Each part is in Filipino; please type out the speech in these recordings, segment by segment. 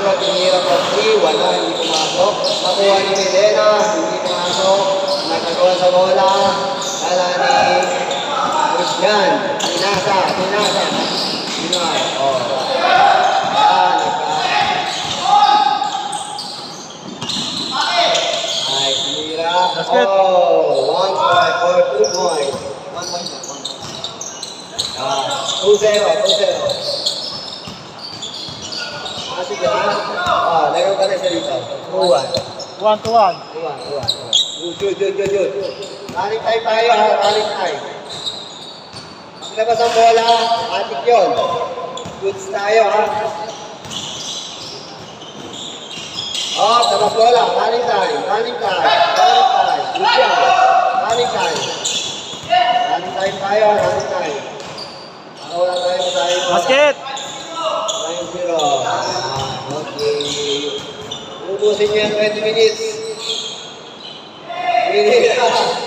Alejandro tinira po 3, wala, hindi pumasok. Nakuha ni Milena, hindi pumasok. Nagkagawa sa bola. Kala ni Christian. Pinasa. Pinoy. Oh. Ay, tinira. Oh, 1 point or 2 points. 1 point. 2-0. Sige na. Laro ka na siya dito. 2-1. 1-1. Good. Running time tayo ha. Running time. Paglabas ang bola, atik yun. Goods tayo ha. Labas bola. Running time. Good yan. Running time tayo. Running time. Para wala tayo masayang bola. Basket! 9-0. Okay. Ubusin niyo yung 20 minutes.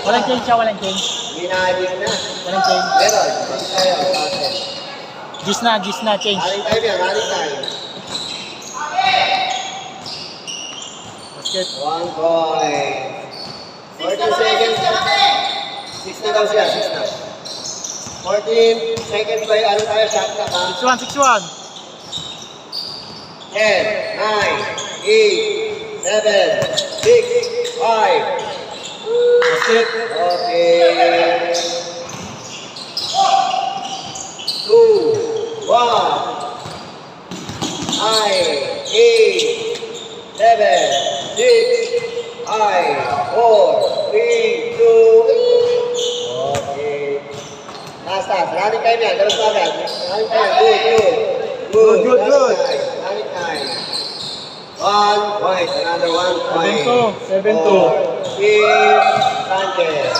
Walang change siya, walang change. Ginagin na. Walang change. Meron. Change tayo. Gis na, change. Running time yan. Basket. 1 point. 14 seconds. 6 na daw siya. 14 seconds by ano tayo. Shot ka pa. 6-1. 10, 9, 8, 7, 6, 5. Basket. Okay. 2, 1. 9, 8, 7, 6, 5, 4, 3, 2, 1. Okay. Last. Running time yan. Dalas pa agad. Running time. Good. Running time. 1 point. Another 1 point. 7-2. Team Sanchez.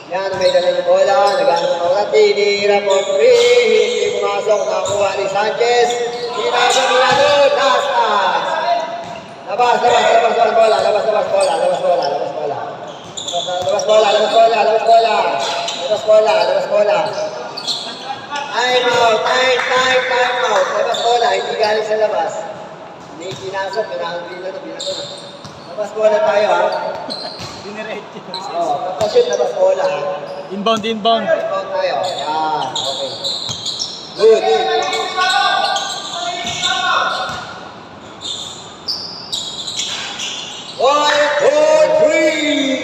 Yan, may dala ng bola. Nagano ng bola. Tinira po 3. Hindi pumasok. Nakuha ni Sanchez. Tinasok nila doon. Labas bola. Time out. Labas bola. Hindi galing sa labas. Hindi pinasok. Binato na. Labas bola tayo ha. Diniretso. Kapasyon labas bola ha. Inbound. Inbound tayo. Yan. Okay. Good. 1, 2, 3.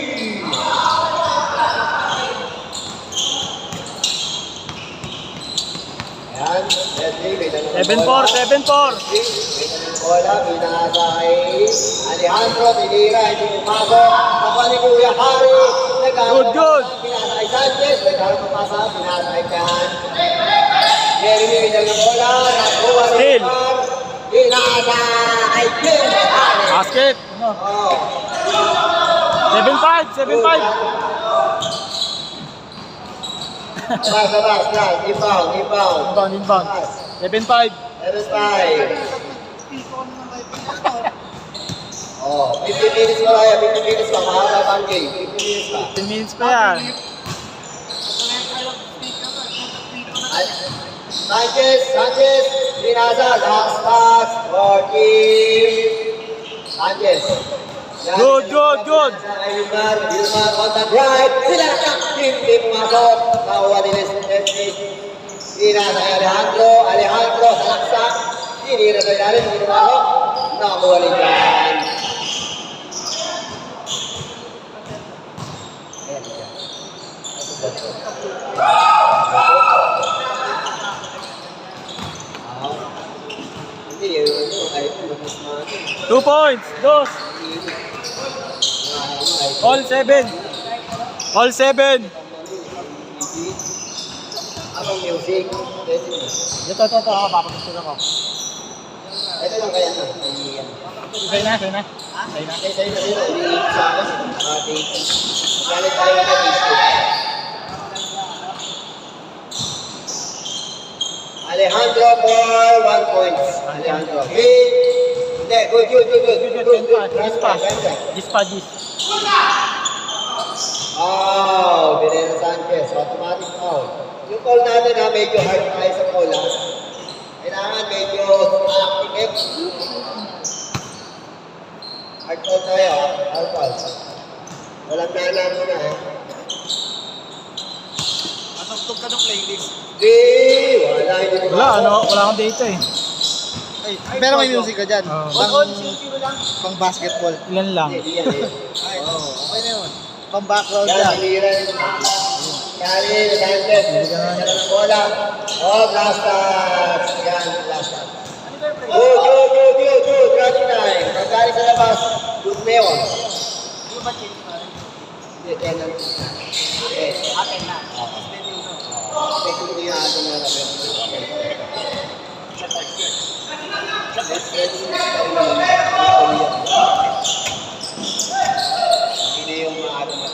Ayan. 7-4. Bola, binasa kay Alejandro, tinira, hindi pumasok. Kapal ni Kuya Harry. Good. Binasa kay Sanchez, nagkaroon pumasa, binasa kay Kan. Jeremy, binasa ng bola, nakuha ni Still. Kan. Binasa kay Kim. Basket. 7-5. Labas, inbound. 7-5. 7-5. 15 minutes pa tayo, 15 minutes pa, mahaba pa ang game. 15 minutes 10 minutes pa. pa yan. Sanchez, binasa, last pass, for team Sanchez. Good. Wilmar on the drive, sinakak, hindi pumasok. Nakuha ni Leslie. Binasa kay Alejandro, salaksak. Tinira sa ilalim, hindi pumasok. Nakuha ni Jan. Hindi, ay 2 points. Dos. All 7. Anong music? Ito. Papagustuhan ako. Ito lang kaya na. Say na. Sa'yo na. Galit tayo na disco. Alejandro for 1 point. Alejandro. Hindi, good. Gis. Birena Sanchez. Automatic foul. Yung call natin na medyo hard tayo sa call ha. Hard foul tayo, hard foul. Walang nana muna, ha? Atugtog ka ng playlist. Di, wala, hindi ko Wala, ano? Wala akong data eh. Pero may music ka dyan. Oo. Pang basketball. Ilan lang. Hindi yan, eh. Ay, okay na yun. Pang background Yan, lang. siliran. Kali, Dantes. Bola. Oh, last touch. Yan, last touch. Good. Crunch time. Pagkali sa labas, good na yun. Hindi, 10 lang. Okay. Ito yung ato na hindi yung maato na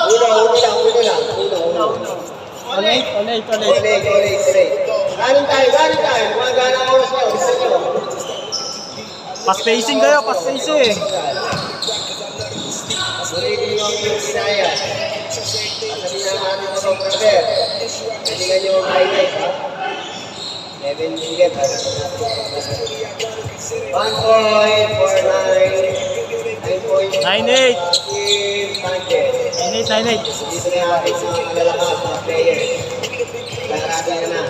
Uno lang. Ulit. Galing tayo. Mga gana oras kayo. Pass-pacing kayo, pass-pacing. Ulitin nyo ang yung sinaya. Sasabihin na natin sa brother. Galingan nyo ang highlight, ha? 7 minutes. 1 point for 9 points. 9-8. Sanchez. 9-8. Dito na natin sa mga malalakas mga player. Larati na.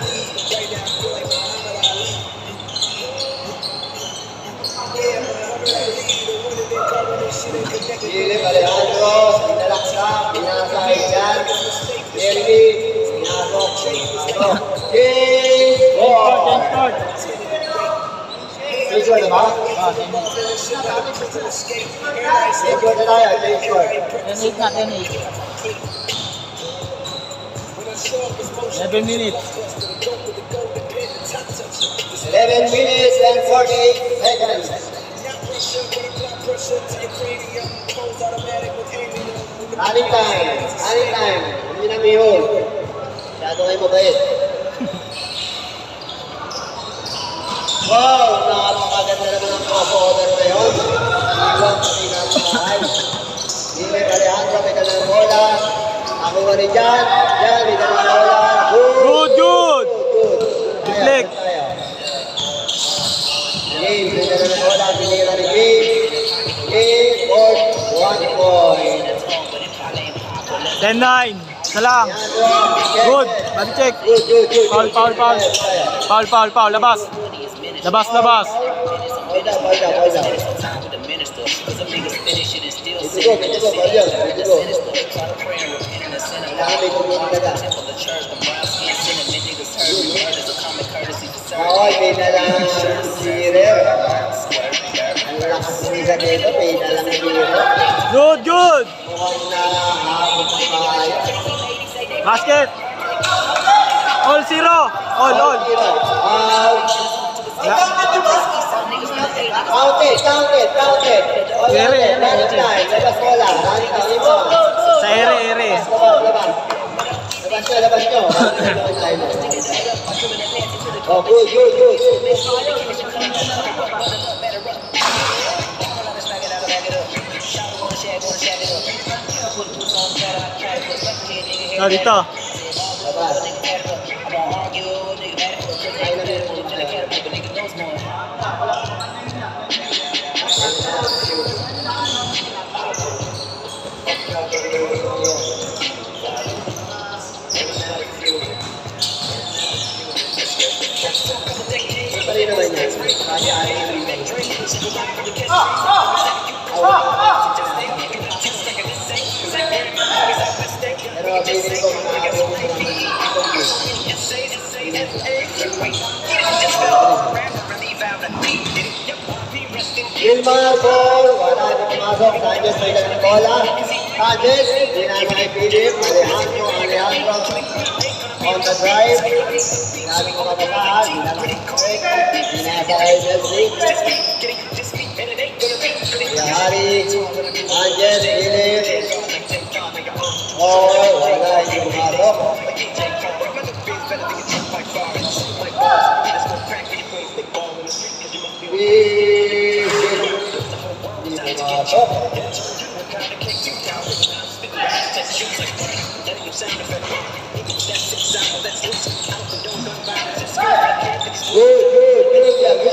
Philip Alejandro, pinalaksa, pinasa Aidan, Jeremy, pinasok, James Ford. James Ford na ba? James Ford na tayo, James Ford. 10-8 na, 10-8. 11 minutes. 11 minutes and 48 seconds. Running time. Hindi na may hold. Masyado kayo mabait. Wow, napakaganda naman ang crossover na yun. Iwan pati na ang bahay. Philip Alejandro, may dalang bola. Ako nga rin dyan. Dyan, may dalang bola. Good. Deflect. James, may dalang bola. Pinira ni James. James, 1 point. 10-9. Isa lang. Good. Body check. Good. Foul. Labas. Hold up. Ito go, Balyan. Kailangan may tumulong ka. Bawal, may nalang sirer. Ang lakas nila dito, may nalang sirer. Good. Mukhang nahabot ang bahay. Basket. All 0. All. Counted. Ere. Labas bola. Running time, iba. Sa ere. Labas nyo. Oh, good. Dito. Labas. Pari naman yan. Pero feeling ko Wilmar ball, wala na pumasok. Sanchez may dalang bola. Sanchez, dinama kay Philip. Alejandro. On the drive. Dinami ko kabataan. Dinama kay Craig. Dinasa kay Chelsea. Yahari. Sanchez, Philip. Oh, wala. Hindi pumasok. Hindi pumasok. Good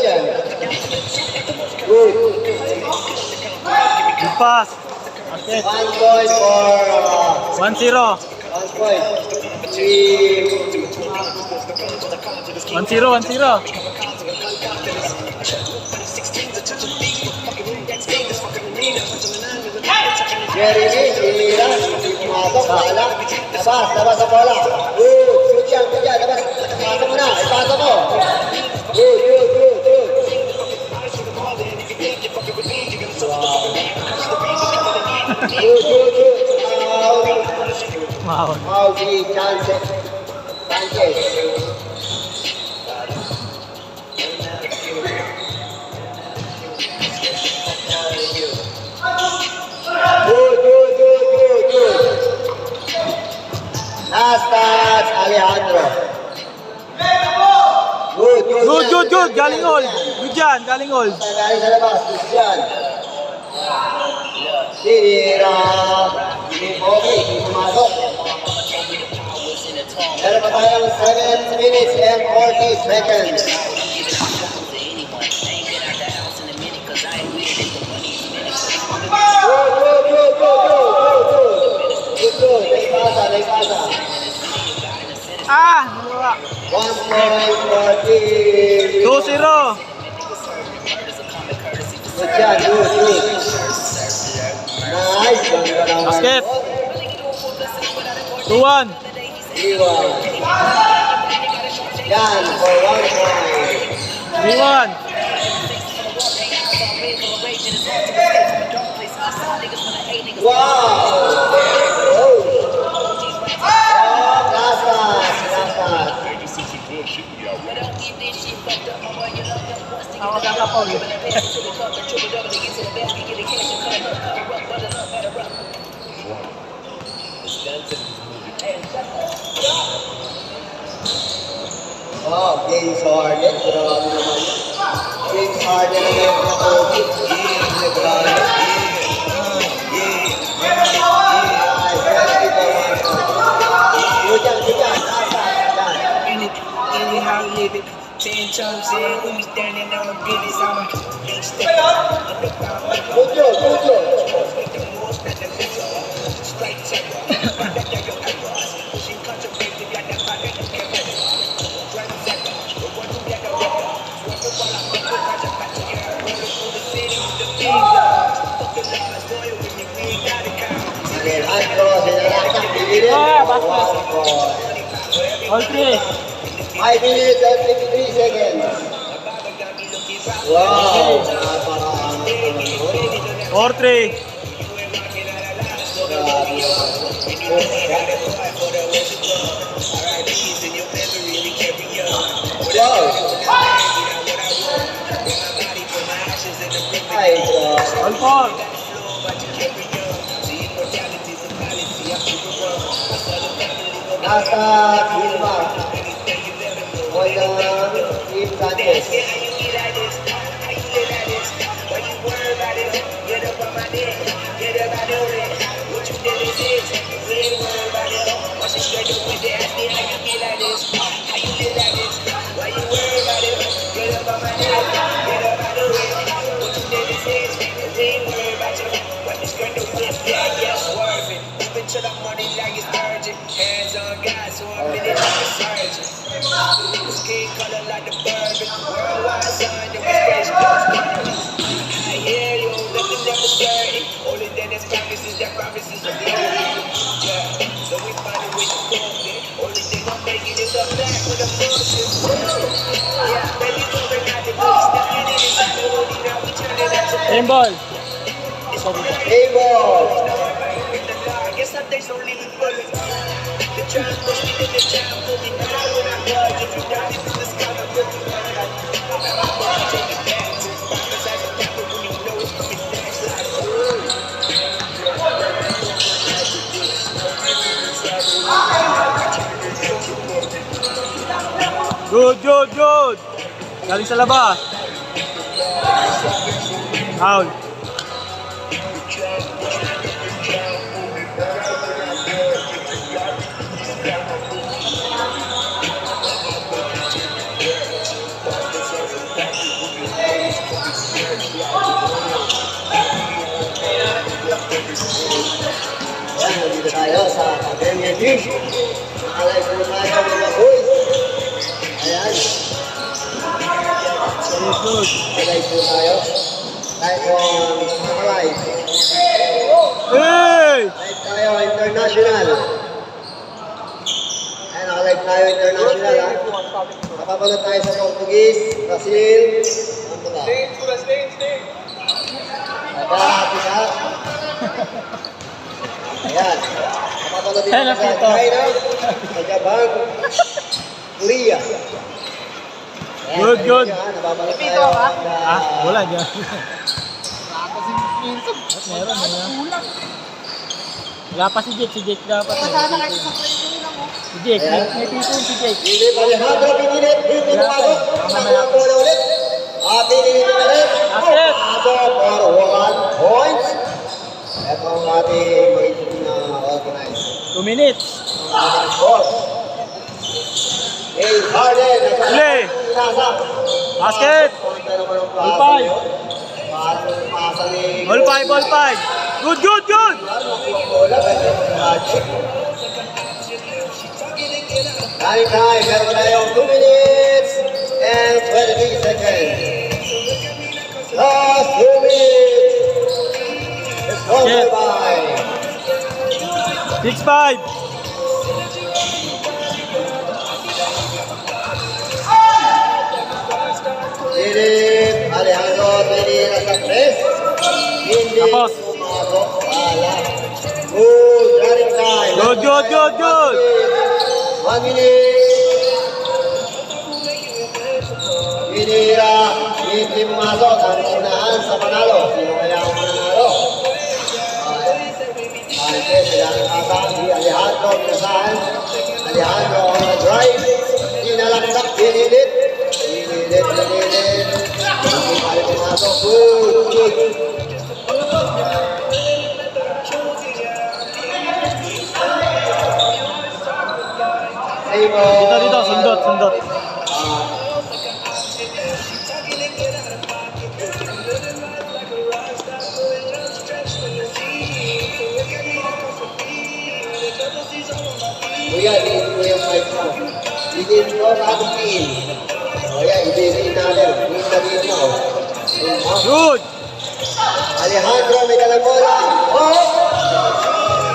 yan. Good. Good pass. Basket. 1 point for 1-0. 1 point. Three. 1-0, 1-0. Jeremy, sinira, hindi pumasok, wala. Labas ang bola. Good, shoot yan, labas. Ipasa mo na, ipasa mo. Good. Good. Wow. Mauji, Sanchez. Good. Last touch, Alejandro. Good. Galing hold. Good yan, galing hold. Galing sa labas, Christian. Sinira. Hindi pumasok. Meron pa tayong 7 minutes and 40 seconds. Good. Naipasa. Nagawa. 1 point for team. 2-0. Good job, good. Nice. Basket. 2-1. Iwan. Yan, for 1 point. 3-1. Wow! Last pass. Oh, James Harden. Grabe naman. James Harden na yung nakaulit. Anyhow, live it. 10 chumps in, we be standing on the business. I'm a big step up. Good job. Straight check. Pushing controversy, got that pocket. Alejandro, sinalaksak. All 3. 5 minutes and 53 seconds. Wow! 4-3. Wow! Ay, All 4. nasa Gilmar. Walang Team Sanchez. To the money like it's urgent. Hands on God, so I'm in it like a surgeon. Skin color like the bourbon. Worldwide sign, the fresh clothes. I hear you, nothing ever certain. Only then there's promises, that promises are the only. Yeah, so we find a way to cope it. Only thing I'm making is up back with a bullshit. Yeah, baby, going out the booty, stepping in inside the hoodie. Now we turn it out to Aim ball. Table. Guess some days don't leave me bullet. The trying to push me, then the trying to pull me down when I judge. If you got it, then the sky will look me down. I'm gonna take it back to the promise as a rapper when you know it's coming next. Good. Galing sa labas. Foul. tayo sa Academy Team. Nakalay po tayo mga boys. Ayan. Nakalay po tayo. Tayo po nakalay. Hey! Live tayo international. Ayan, nakalive tayo international ha. Napapanood tayo sa Portuguese, Brazil. Ano ba? Nagkahati ka. Ayan. Napapanood din tayo sa China, sa Japan, Korea. Ayan, Good, good. Ayan, napapanood tayo. Ah, wala dyan. Meron, meron. Wala pa si Jake dapat. Si Jake, may titong si Jake. Philip Alejandro pinilit, dito na ako. Ang bola ulit. Pinilit na rin. Basket! Pasok for 1 point. Ito ang ating magiging na organize. 2 minutes. Hey, Harden. Play. Basket. Ball 5. Ball 5, ball 5. Good, good, good. Time, meron tayong 2 minutes and 23 seconds. Last 2 minutes. It's over by 6-5. Philip Alejandro Medina sa 3. Hindi Tapos. pumasok pala. Good, running time. Good, good, good, good. 1 minute. Pinira, hindi pumasok ang unahan sa panalo. Sino kaya ang mananalo? Ante, sila ang kasang si Alejandro Pinasahan. Alejandro on the drive. Pinalaksak, pinilit. Pinilit. Hindi kaya pumasok. Good, good. Dito, sundot. Kuya, hindi ko yung mic mo. Hindi ko kakutin. Kuya, hindi natin. Hindi natin mo. Good. Alejandro, may kalabola. Oh!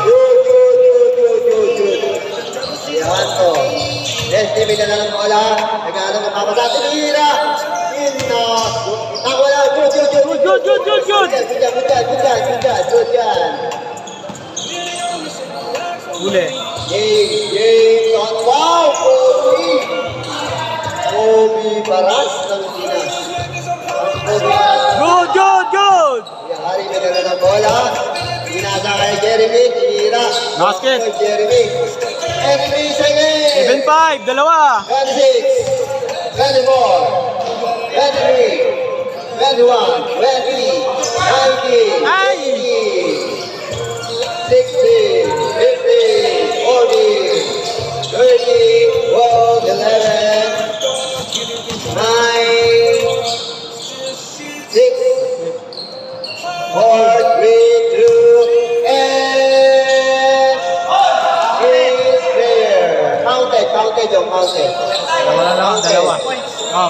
Good. Alejandro. Leslie, may dalang bola. Nagano kapapasa. Tinira. Wala. Good. Good. Good yan. Uli. Game on. Wow! Kobe Baras ng Pinas. Good. Hari may ganda ng bola. Ginasa kay Jeremy. Tinira. Basket. Jeremy. And 3 seconds. 7-5, dalawa. 26, 24, 23, 21, 20, 19, Ay! 16, 15, 14, 13, 12, 11, 9, 6, 4, 3, 2, and is clear. Counted yung counted. Dalawa. Oh,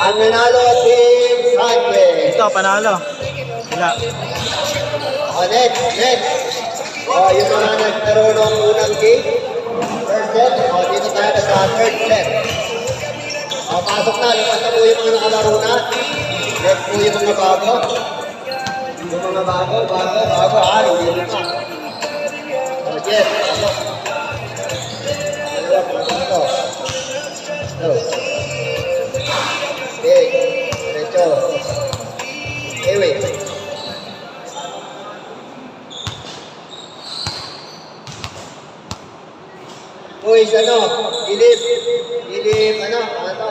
Ang nanalo team Sanchez. ito, panalo. Wala. Next. Yung mga nagkaroon ng unang game. First set. Dito tayo sa third set. Pasok na. Lumas na po yung mga nakalaro na. Next po yung mga bago. Yung mga bago. Hindi na. Yes. Okay, diretso. Wait. Boys, Philip, ano to?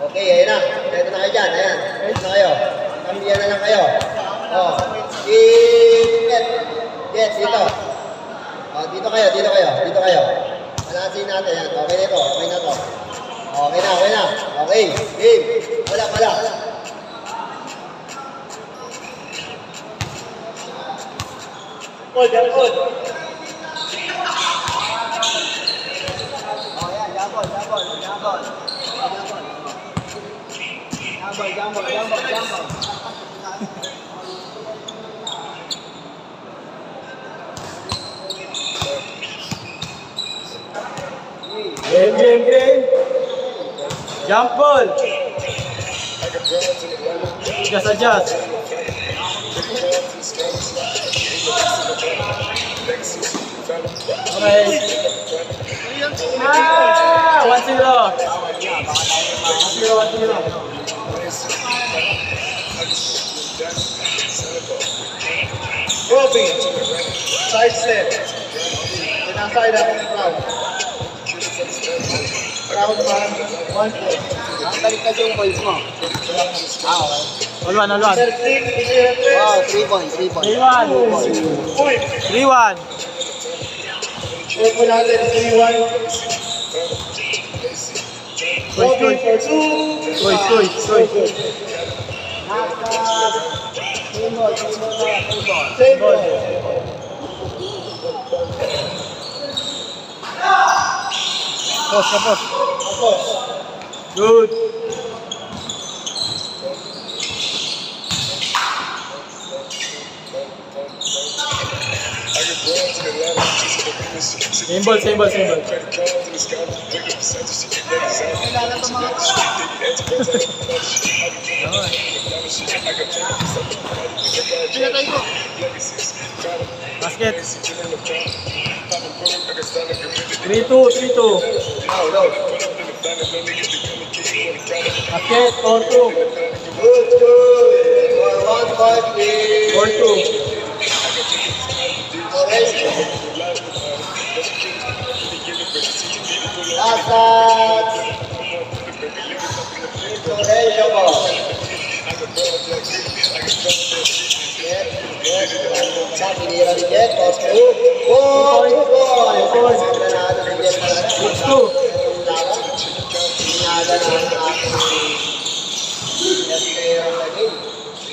Okay, ayun na. Ito na kayo dyan, ayan. Ito na kayo. Kambiyan na lang kayo. Oh, Get, dito. Oh, dito kayo. Palasin natin yan. Okay na ito. Okay na to. Okay na. Okay, game. Wala. Oh, yan, jambol. Game. Jump ball. Adjust. Okay. 1-0. 1-0. Roping. Side step. Side up. Round 1 point. Ang baliktad yung points mo. Okay. All one. Wow, 3 points. 3-1. 3-1. Open natin, 3-1. Roping for 2. Choice. Same ball. Post. Tapos. Good. Same ball. Pinatay ko. Basket. 3-2. Basket. 4-2. Good. For 1 point, please. 4-2. Okay. Last shot. Incorrigible. Tinira ni Jet. Toss 2. 2 points. Granado si Jet. 6-2. Inaga na ang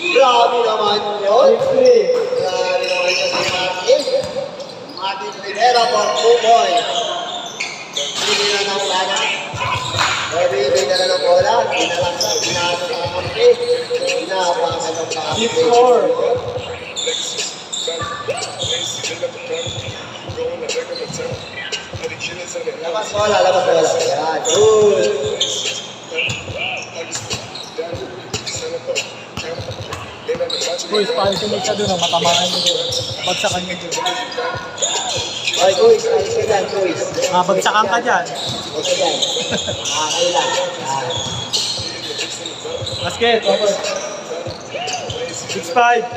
grabe naman yun. Grabe naman yun si Martin. Martin Rivera for 2 points. Hindi na ng plana. Hindi na ng bola. Pinalaksa. Pinasa sa kampi. Pinapakan ng kampi. 6-4. Labas bola. Yan. Good. Boys, paano sunod siya doon? Matamaan niyo doon. Bagsakan niyo doon. Okay, Kuis. Ayos ka dyan, Kuis. Bagsakan ka dyan. Okay dyan. Kailan. Yan. Basket. 6-5.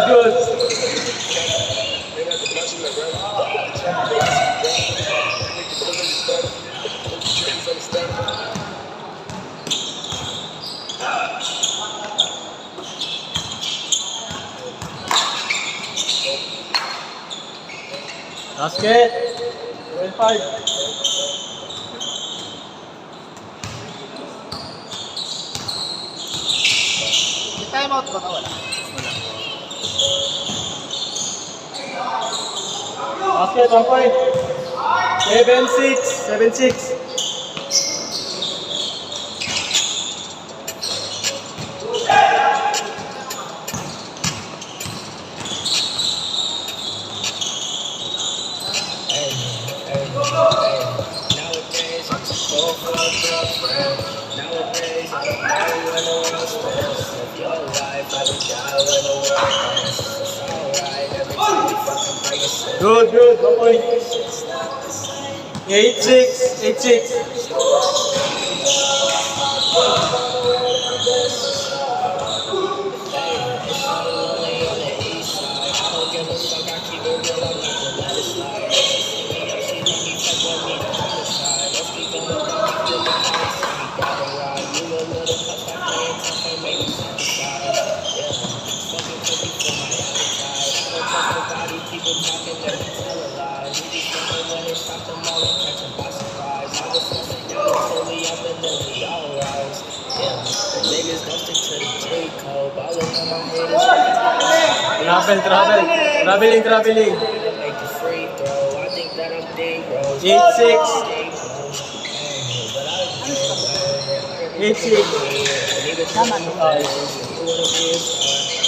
Good. Basket. 12-5. Time out ba? Wala. Basket, 1 point. 7-6. Nowadays, I'm so full of girlfriend. Nowadays, I don't know when the world stands. Live your life, I don't care when the world ends. It's alright, every time you fucking break a slip. Good. 1 point. 8-6. It's all lonely on the east side. I don't give a fuck, I keep it real, I'm not gonna let it slide. See me up, she let me fuck with me, the homicide. Let's keep going down, keep it the homicide. Gotta ride, you a little puff, I playing tough and make me satisfied. Yeah, fucking cookie for my appetite. I don't trust nobody, keep it poppin', never tell a lie. We just never when it stop them all and catch them by surprise. I was stressing down, totally up and then we alright. Traveling. Make the free throw. I think that I'm D-Rose. 8-6. 8-6.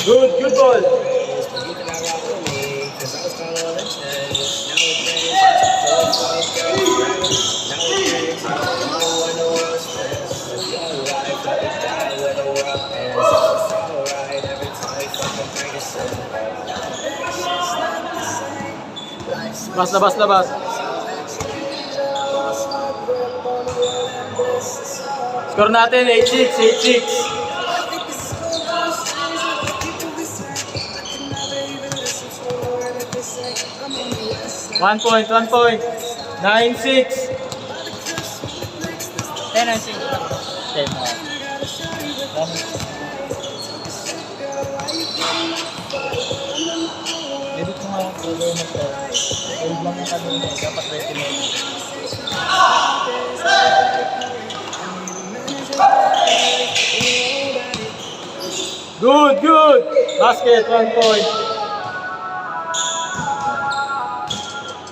Good ball. Labas. Score natin 8-6. 1 point. 9-6. 10 and 6. 10. Edit ko nga yung photo mo ito. Hold lang yung kanina. Dapat 20 minutes. Good. Basket, 1 point.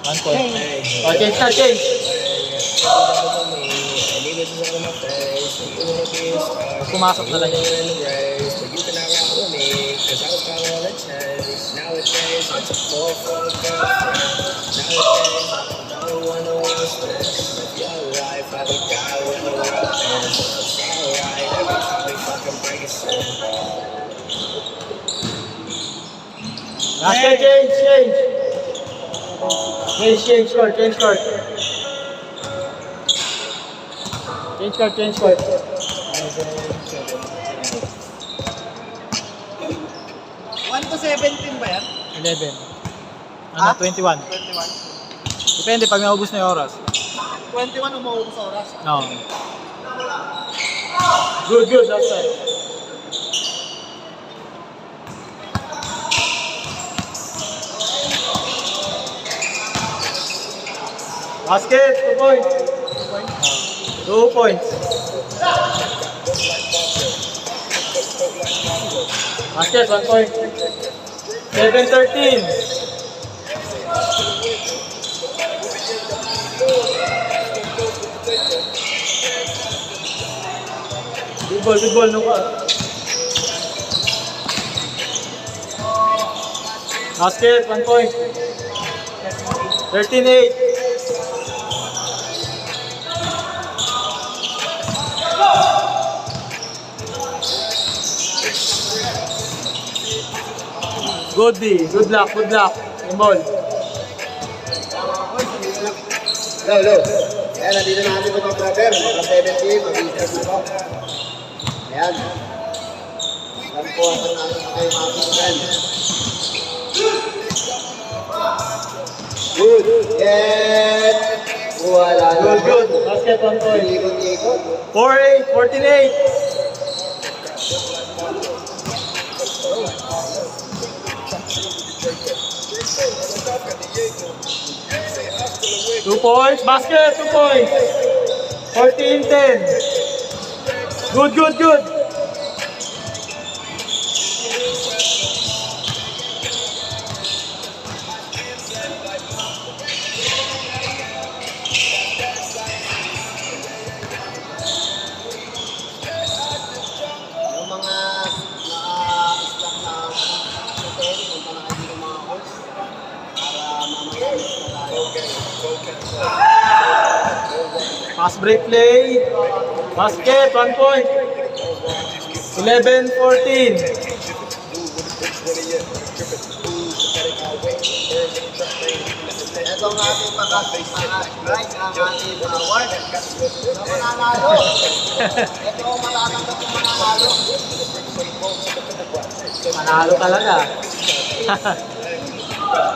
1 point. Oh, change. Pumasok na lang yun. Basket, change. Change court. Change court. 1 to 17 ba yan? 11. Ah? 21. 21. Depende pag naubos na yung oras. 21 umuwi sa oras. No. Good. That's right. Basket, 2 points. 2 points. Basket, 1 point. 7-13. Good ball, no call. Basket, 1 point. 13-8. Good D. Good luck. Yung ball. Low. Ayan, nandito na kami mga brother. Mga 17, mag-business na po. Ayan. Yan po ang namin kayo mga pinsan. Good. Yes. Wala na. Good. Basket, 1 point. Ikot. 4-8. 14-8. Two points. Basket, 2 points. 14-10. Good. Yung mga stock na hotel, punta na kayo ng mga course para mamaya Pass break play. Basket, 1 point. 11-14. Ito ang ating prize, ang ating award. Ang mananalo. Ito ang matatanggap ng mananalo. Manalo talaga.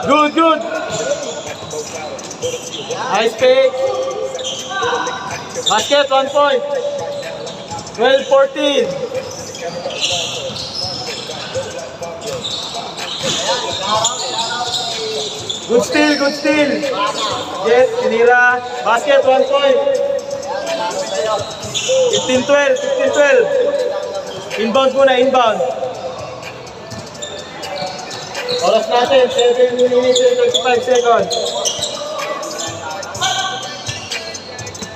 Good. Nice pick. Basket, 1 point. 12-14. Good steal. Jet, tinira. Basket, 1 point. 15-12. Inbound muna. Oras natin, 7 minutes and 35 seconds.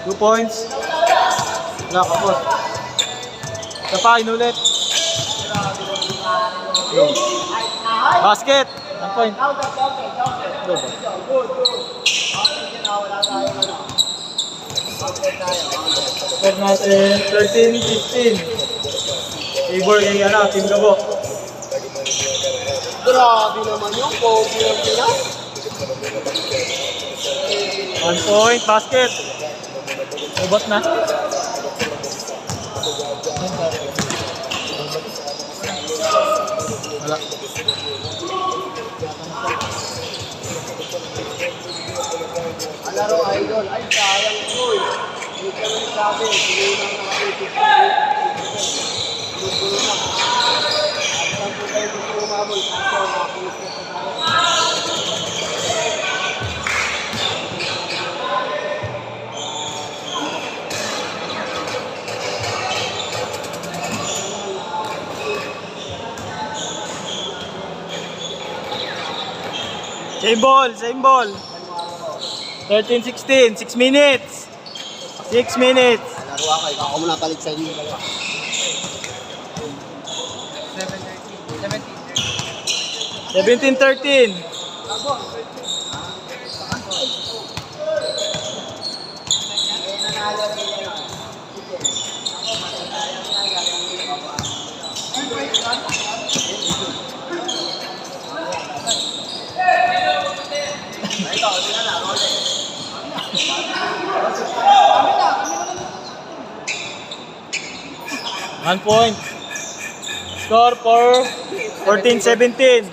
2 points. Wala, kapos. Isa pa, inulit. Go. Basket. 1 point. Go ba? Score natin, 13-15. Favor kay Team Gabo. Grabe naman yung Kobe ng Pinas. 1 point, basket. Ubot na. Wala. Alaro idol, ay sayang ko eh. Hindi ka lang sabi, hindi lang nakakitip. Gusto na. At lang po tayo gusto umabol. Kaso, nakapulis na sa tayo. Same ball, same ball. 13-16, 6 minutes. 6 minutes. Laro ako, ikaw ako muna palit sa inyo. 17-13. One point. Score for 14-17.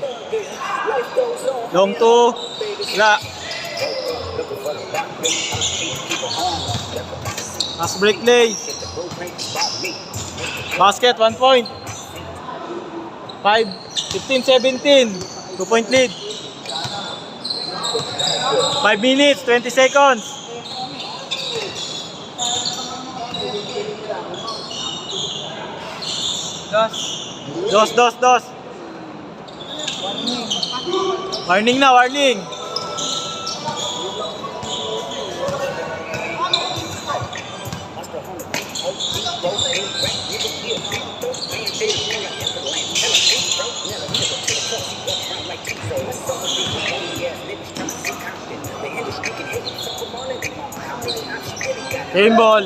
Long two. Wala. Last break play. Basket, 1 point. 15-17. 2 point lead. 5 minutes, 20 seconds. Dos. Warning na, warning. Game ball.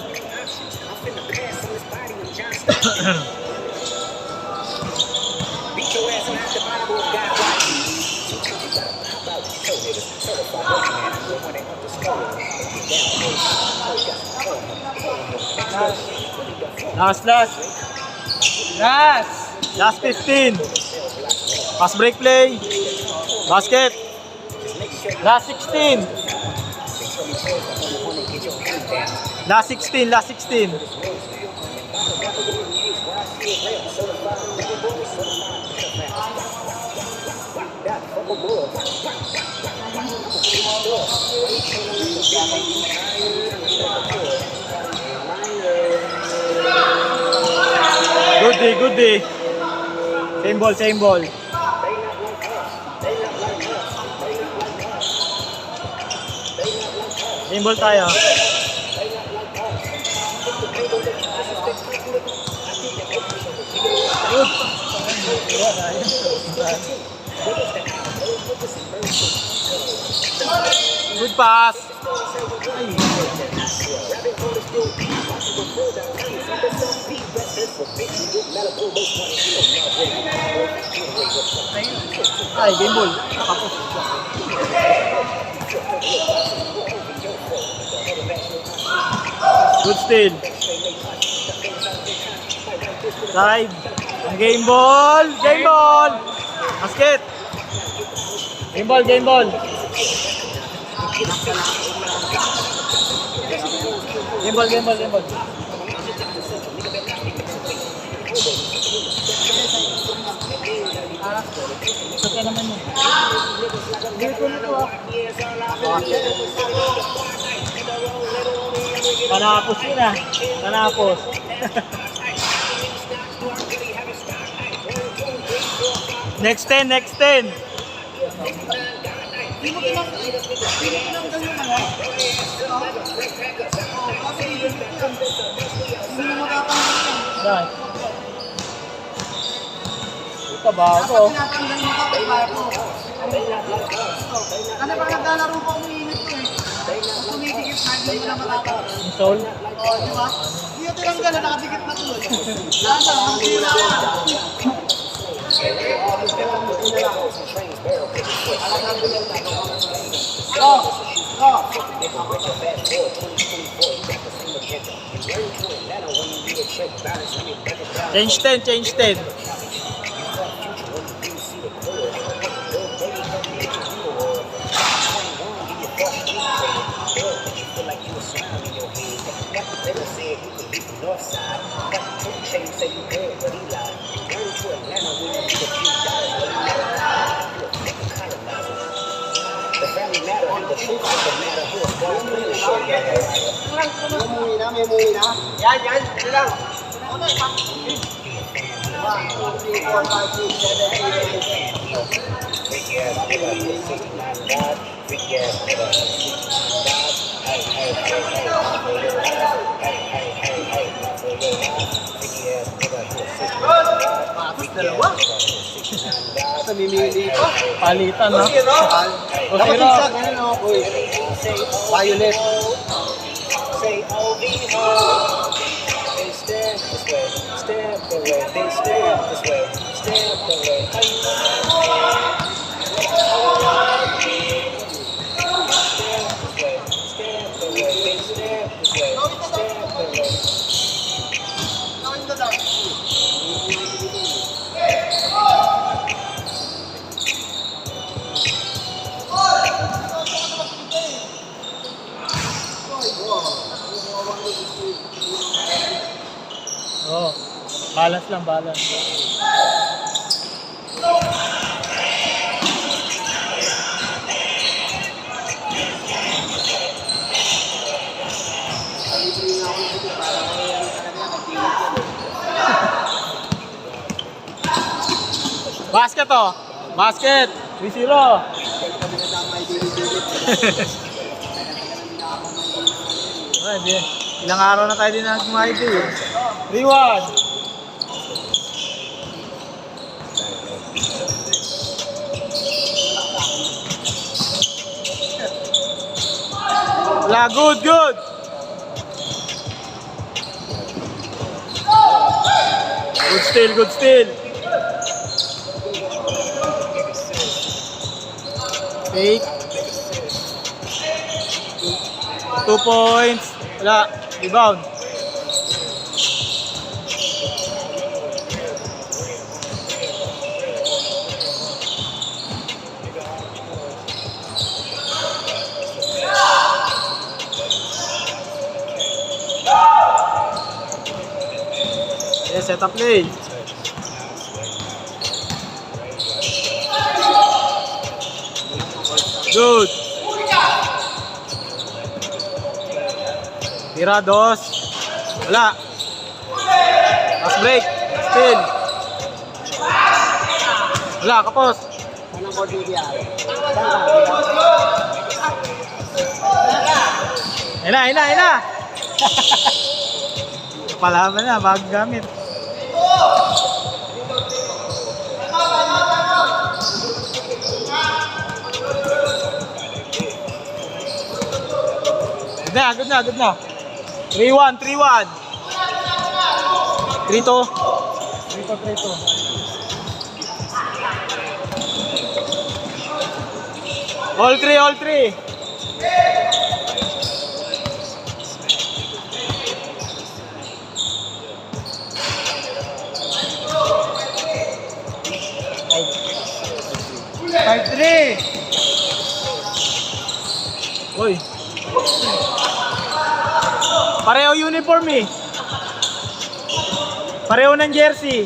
Last 15. Pass break play. Basket. Last 16. Last 16. Good day. Same ball. Same ball tayo. Good pass. Ay, game ball. Tapos. Good steal. Side. Game ball. Basket. Game ball. Game ball. Saka naman yun. Panapos yun ah. Panapos. Next 10. Hindi mo tinanggal yung ano? Kasi hindi mo matapang yan. Dahil. Ito ba ako? Dapat tinatanggal mo ka kay Marco. Kasi pag naglalaro ko, umiinit ko eh. Kung tumidikit na, hindi mo na matapang. Yung soul? Oo, di ba? Hindi ko tinanggal, nakadikit na tuloy. Lasa, ang hila yan. Change 10, change 10. May umuwi na. Yan, ito lang. 1, 2, 3, 4, 5, 6, 7, 8. Dalawa. Sa mimili ko. Palitan, no? O Dapat zero. isa, ganun o. Violet. Say OVO. They step this way, step the way. They step this way, step the way. Step this way, they step this way, step the way. Gawin ko daw. Oo. Balance lang, balance. Basket to. Basket. 3-0. Hindi. Ilang araw na tayo din nag-MID eh. 3-1. Wala, good, good. Good steal, good steal. Take. 2 points. Wala. Rebound. Yes, set up play. Good. Tira, dos. Wala. Pass break. Still. Wala, kapos. Anong board yung diyan? Ina. Palaman na, bago gamit. Good na. 3-1. 3-2. All three. Uy. Pareho uniform eh. Pareho ng jersey.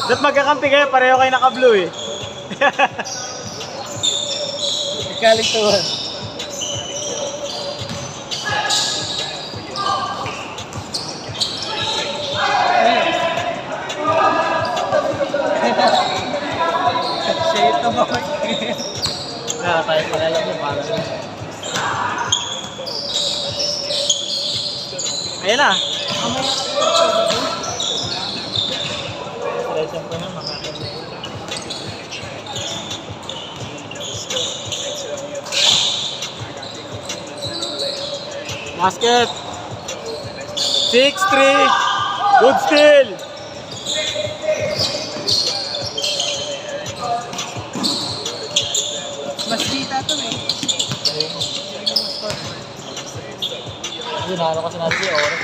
Dapat magkakampi kayo, pareho kayo naka-blue eh. Ikaligtuhan. Shit na ba? Kaya tayo pala lang yun, para lang. Ayan na. Selection ko na, makakita. Basket. 6-3. Good steal. Mas kita to eh. Yun, ano kasi natin yung oras.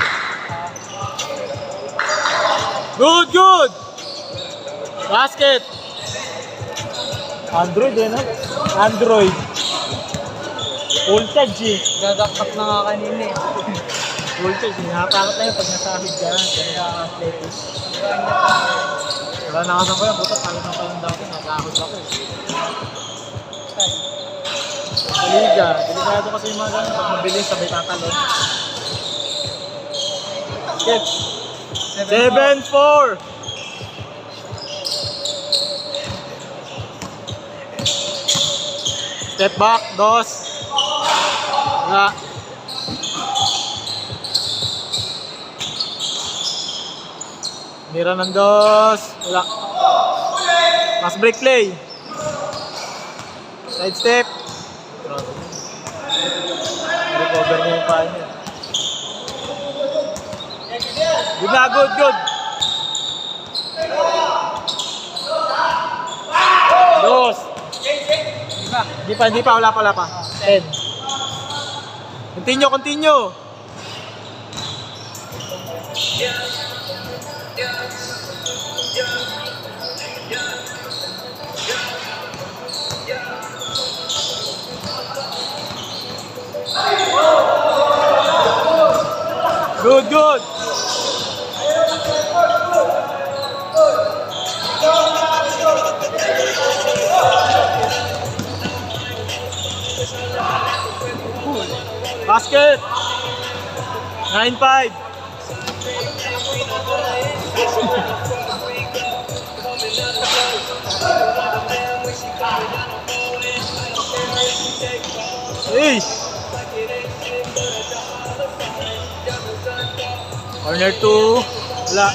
Good, good! Basket! Android eh, no? Android. Voltage eh. Gagakap na nga kanina eh. Voltage eh. Nakatakot na yun pag nasahid ka. Ganun ka athletic. Wala nakasan ko yan. Butas, talo ng taon dati. Nakakahod ako eh. Sa liga. Delikado kasi yung mga ganun. Pag mabilis, sabay tatalon. Basket. 7-4. Step back, dos. Wala. Mira ng dos. Wala. Pass break play. Side step. Recover niya yung paa niya. Good na, good, good. Dos. Di pa, wala pa. 10. Continue. Good. Basket. 9-5. Hey. Corner 2. Wala.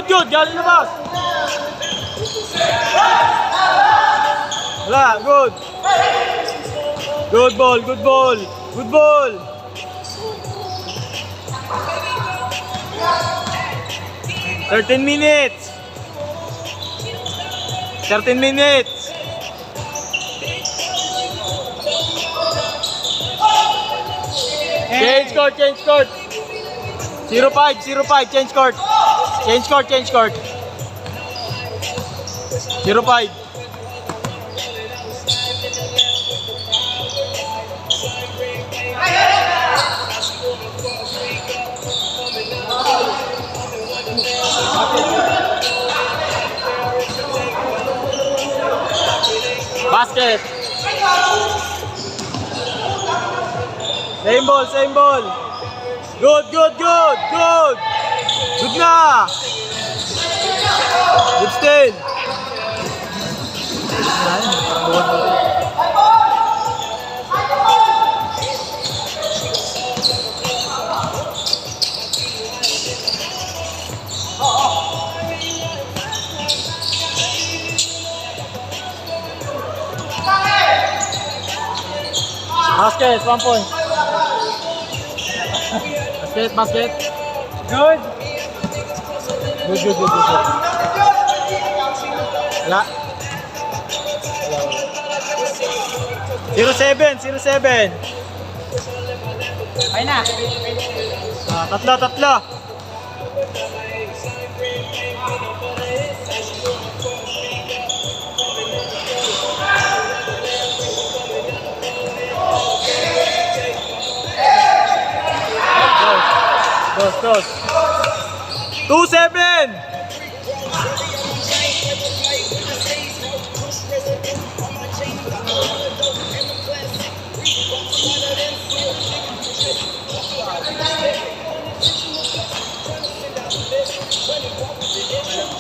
Good. Galing na bas. Wala. Good. Good ball. 13 minutes. Change court. 0-5, change court. 0-5. Basket. Same ball. Good. Good na. Good steal. Basket, 1 point. Basket. Good. Wala. 0-7. Ay na. Tatlo. Dos. 2-7.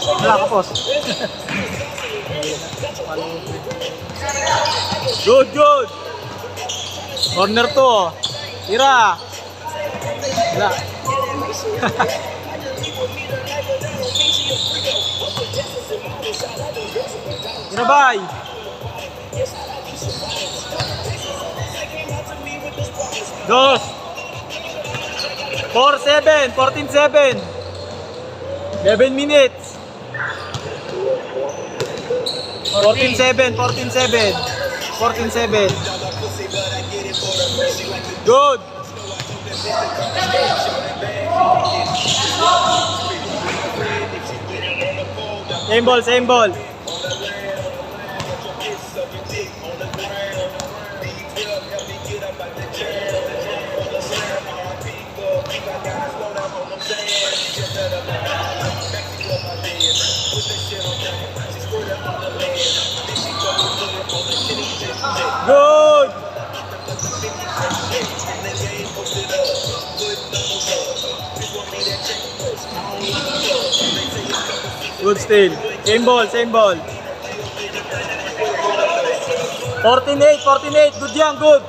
Wala ka, boss. Good, good. Corner 2. Tira. Wala. Tira, bay. Dos. 4-7. 14-7. 11 minutes. 14-7. 14-7. 14-7. Good. Same ball, same ball. Good. Good still. Same ball, same ball. 14-8, 14-8. Good yan, good.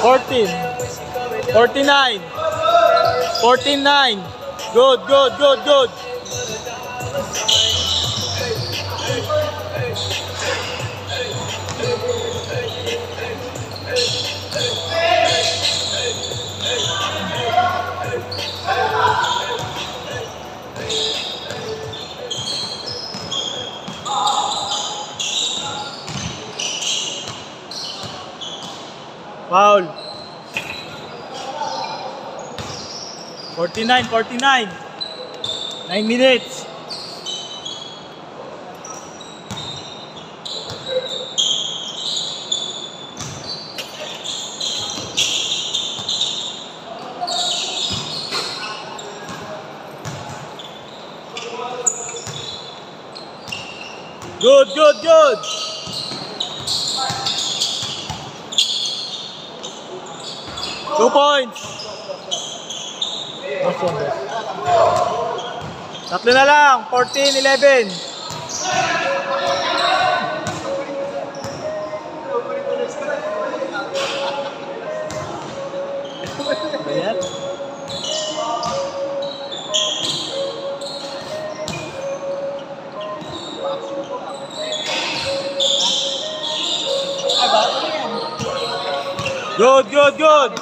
Fourteen. 49. 14-9. Good, good, good, good. Foul. 49. 9 minutes. Good, good, good. Two points. Tatlo na lang. 14-11. Ayan. Good, good, good.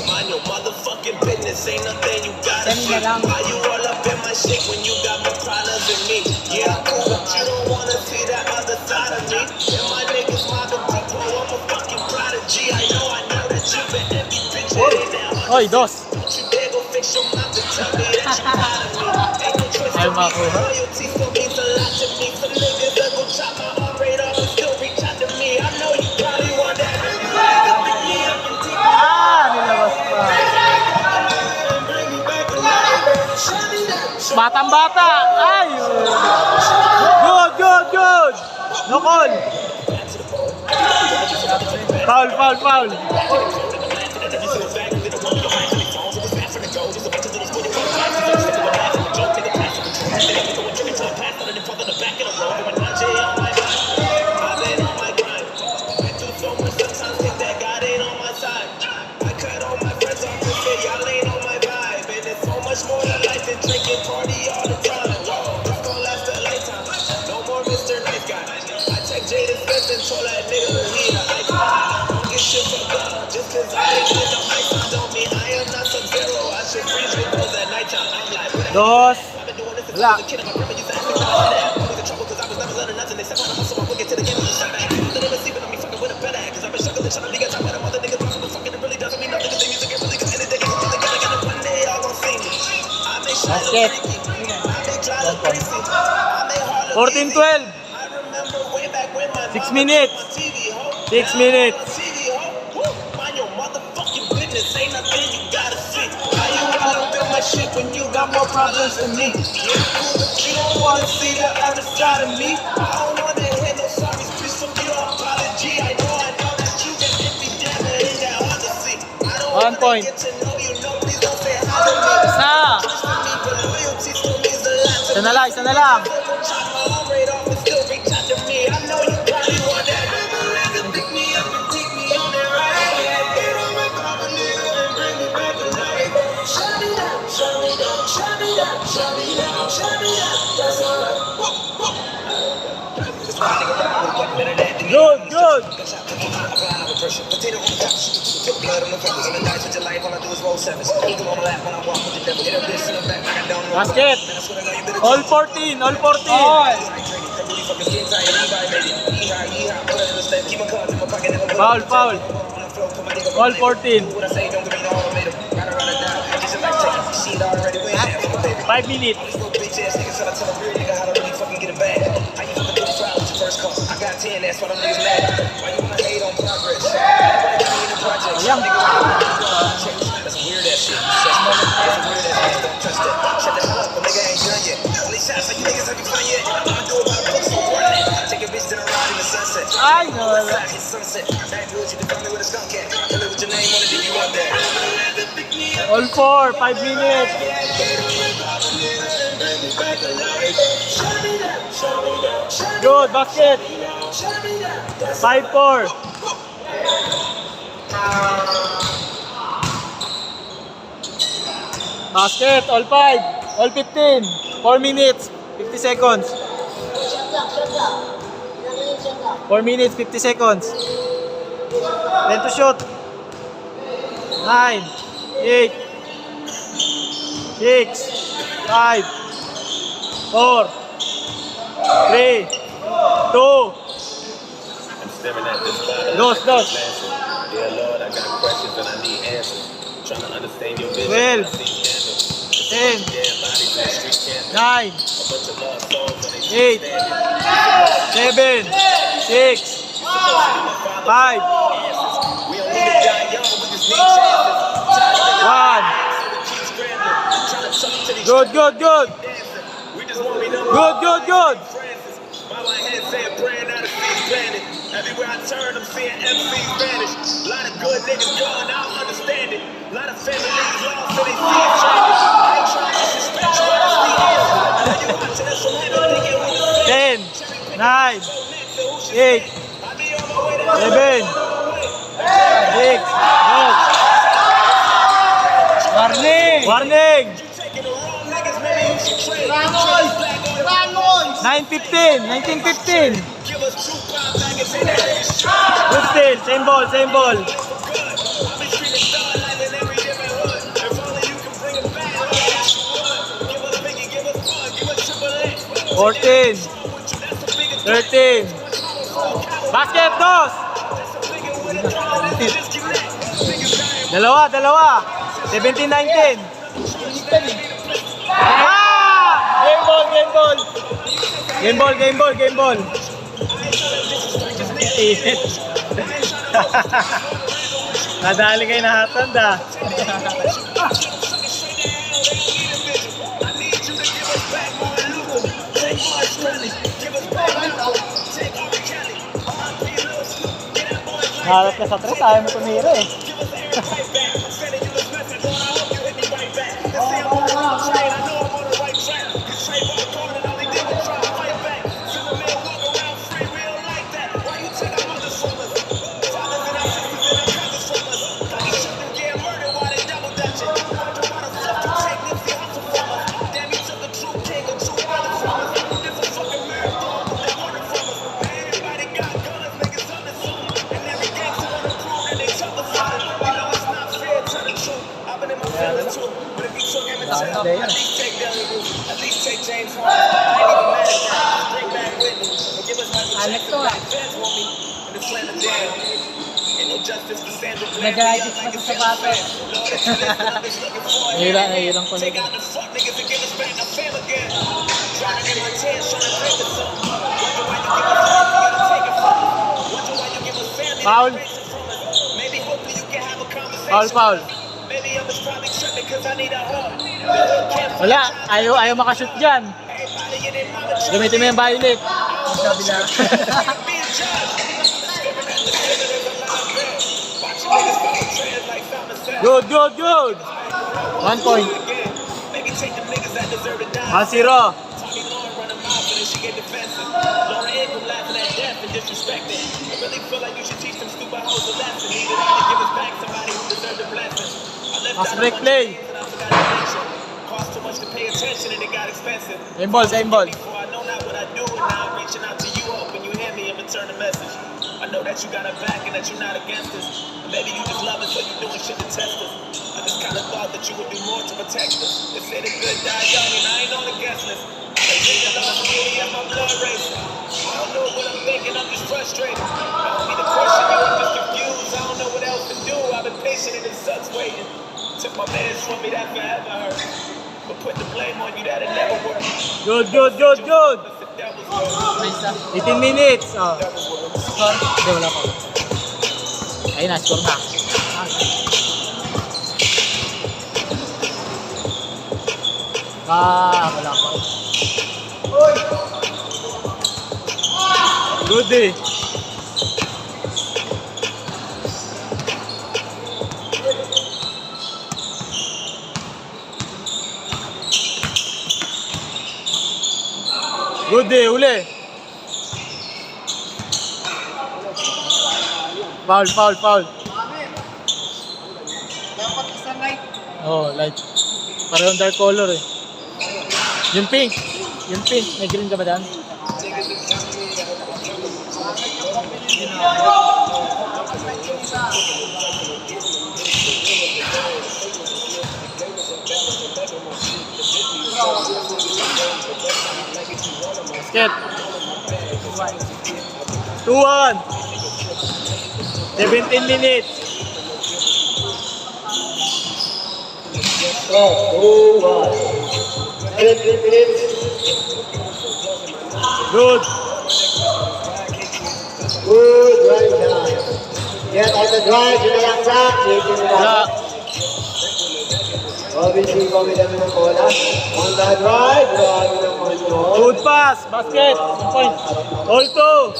Mind your motherfucking business, ain't nothing you gotta see. Why you all up in my shit when you got more problems than me? Yeah, cool, but you don't wanna see that other side of me. And my niggas mobbing people, I'm a fucking prodigy. I know that you've been every bitch that ain't now. Oy, dos. Don't you dare go fix your mouth and tell me that you're proud of me. Ain't no choice Ay, for me. makuha. Loyalty still means a lot to me. Some niggas that go chop my heart right off and still reach out to me. I know you probably want that. Nilabas pa. Batang-bata. Ay! Good, good, good. No call. Foul, foul, foul. More than life and drinking party all the time. It's gonna last a lifetime. No more Mr. Nice Guy. I checked Jada Smith and told that nigga he an icon. Don't get shit fucked up. Just cause I ain't in no icon don't mean I am not Sub-Zero. I should freeze with those at nighttime. I'm like, Dos. I've been doing this since Wala. I was a kid. And my grandma used to ask me about that. I was in trouble cause I was never learning nothing. They said, I'm so I'm looking to the game and shut back. They never sleeping on me fucking with a better act. Cause I've been struggling trying to be a time with them other niggas. But fucking it really doesn't mean nothing. Cause they music ain't really good. Anything is really good. I got one day y'all gon' see me. Basket. 14-12. 6 minutes. 6 minutes. Mind your motherfucking business, ain't nothing you gotta see. Why you all up in my shit when you got more problems than me. You don't wanna see the other side of me. I don't wanna hear no sorries, please from your apology. I know that you can hit me down in that honesty. I don't 1 point. get to know you, no, please don't say hi to me. Isa. Trust in me, but loyalty still means a lot to Isa me. na lang, isa na lang. Chop my heart rate off and still reach out to me. I know you probably want that. Pick me up and take me on that ride. Get on my car, nigga, and bring me back to life. Shut me down, shut me down, shut me down, shut me down, shut me down. That's alright. Good, good. Basket. All 14, all 14. Foul, foul. All 14. 5 minutes. I got 10, that's what them niggas mad at. Why you wanna hate on progress? Ayan. That's weird ass shit. That's weird ass shit. Don't touch that. Shut the hell up, the nigga ain't done yet. Only shots like you niggas having fun yet. I'ma do about a book, so run it. Take a bitch to the ride in the sunset. Ay, nawala. Hit sunset. That good, you can find me with a skunk cat. Tell me what your name on it if you want that. All 4, 5 minutes. Good, basket. 5-4. Basket, all 5. All 15. 4 minutes, 50 seconds. 4 minutes, 50 seconds. Then to shoot. 9, 8, 6, 5, 4, 3, 2. I'm staring at this bottle. Dos, dos. Dear Lord, I got questions and I need answers. Trying to understand your vision. 12, I see candles. 10, Dead bodies in the street can't 9, a bunch of lost souls when they 8, 7, 6, 5, We don't need to die young, we just need chances. 1. Keep scrambling, trying to suck to these Good, good, good. dancing. We just want me number Good, good, good. Francis. By my head saying praying out of seas planet. Everywhere I turn, I'm seeing MCs vanish. A lot of good niggas gone, I don't understand it. A lot of families lost, so they see it tragic. I ain't trying to disrespect you, I just need answers. I know you watching us from heaven, thinking we the 10, 9, 8, 7, 6, good. Warning! Warning! taking the wrong niggas, maybe you should trade. 9-15, 19-15. Give us true pop back and say that nigga shit. Good still, same ball, same ball. I've been treating star life in every different hood. If only you can bring it back, I wish you would. Give us Biggie, give us Bug, give us Triple X. 14, That's the biggest 13. Basket, dos. Dalawa, dalawa. 17-19. Ah! Game ball, game ball. Game ball, game ball, game ball. Init. Nadali kayo na hatanda. Harap ka sa tres, ayaw mo tumira eh. Nag-adjust pa sa sapatos. Nahirang ko nito. Foul. Foul, foul. Maybe I was probably tripping because I need a hug. The hood can't Wala, ayaw makashoot dyan. Gamitin mo yung violet. Sabi na. Good. 1 point. 1-0. Pass break play. Same ball. I know not what I do, and now I'm reaching out to you, hoping you hear me and return the message. I know that you got a back and that you're not against us. Maybe you just love us, so you're doing shit to test us. I just kinda thought that you would do more to protect us. They say the good die young, and I ain't on the guest list. They say the love of me and my blood racing. I don't know what I'm thinking, I'm just frustrated. I don't mean to question you, I'm just confused. I don't know what else to do. I've been patient and it sucks waiting. Took my man from me, that forever hurt. But put the blame on you, that it never worked. Good. It's the devil's work. 18 minutes. Oh. Score? Hindi, wala pa. Ayun na, score na. Wala pa. Good eh. Good eh, uli. Foul. Dapat isa light. Oh, light. Parehong dark color eh. Yung pink. May green ka ba dyan? Basket. 2-1. 17 minutes. Oh, 2-1. 17 minutes. Good. Good right time. Get on the drive, sinalaksa. Wala. Obviously, kami namin ng bola. On the drive, grabe ng control. Good pass. Basket. 1 point. All 2.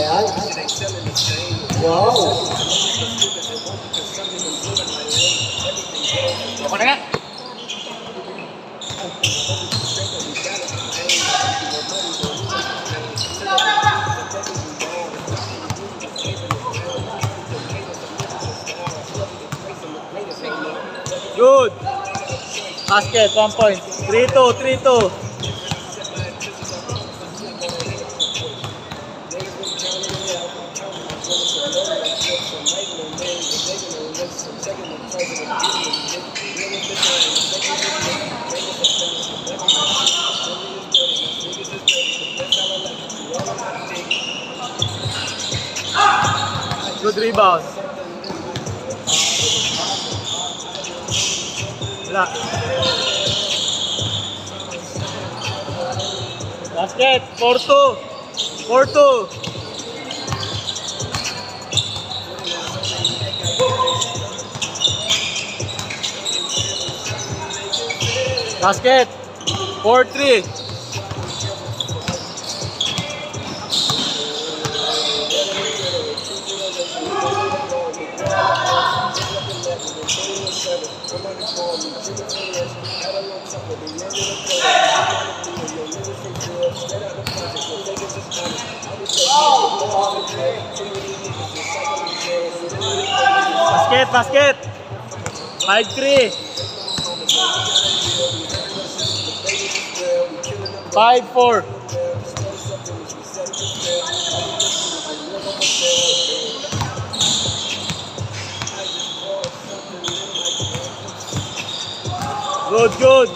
Ayan. Wow. Ako na nga. Good. Basket, 1 point. 3-2. Good rebound. Wala. Basket, 4-2. 4-2. Basket, 4-3. Basket. 5-3. 5-4. Good.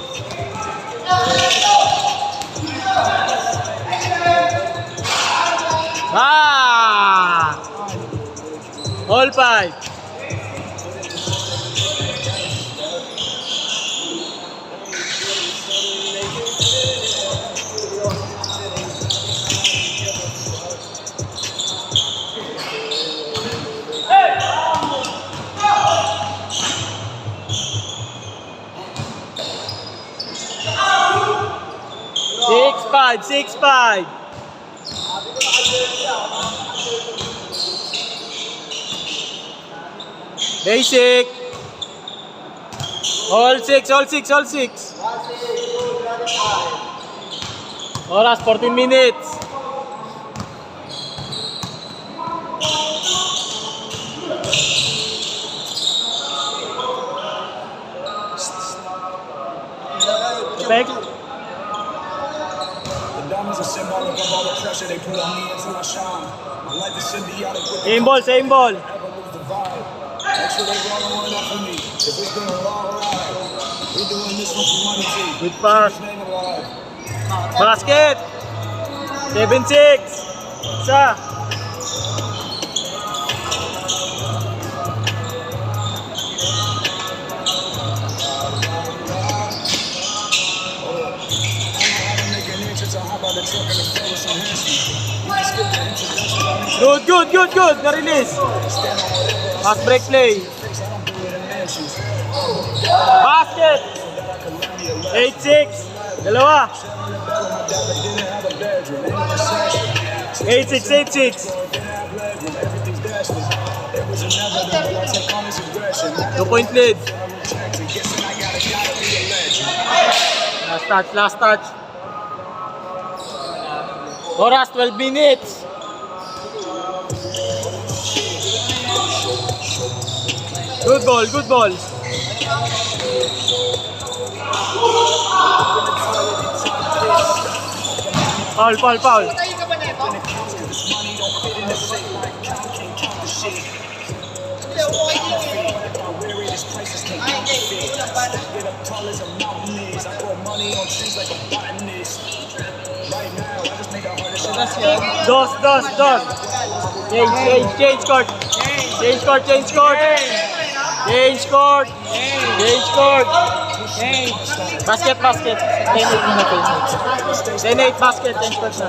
All 5. 6-5, 6-5. Basic. All 6, all 6, all 6. Oras, 14 minutes. Perfect. The diamonds are symbolic of all the pressure they put on me until I shine. My life is symbiotic with the Same ball, same ball. never lose the vibe. Make sure they rolling one up for me. If it's been a long ride, we're doing this one for money too. Good pass. Staying alive. Basket. 7-6. Isa. Good, good, good, good. Na-release. Pass break play. Basket. 8-6. Dalawa. 8-6, 8-6. 2-point lead. Last touch, last touch. Oras, 12 minutes. Good ball, good ball. Foul, foul, foul. Dos. Change court. Change court. Change court. Basket. 10-8 basket. Change court na.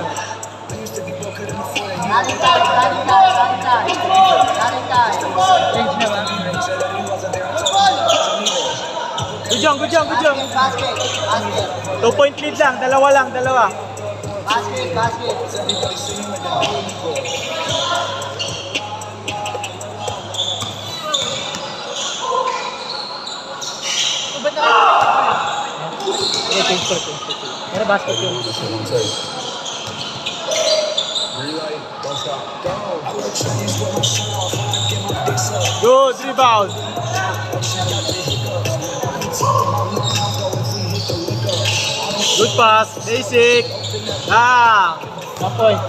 Change na ba? Good job. 2-point lead lang. Dalawa. Basket. Okay, change court. Pero basket yun. Good rebound. Good pass. Basic. 1 point.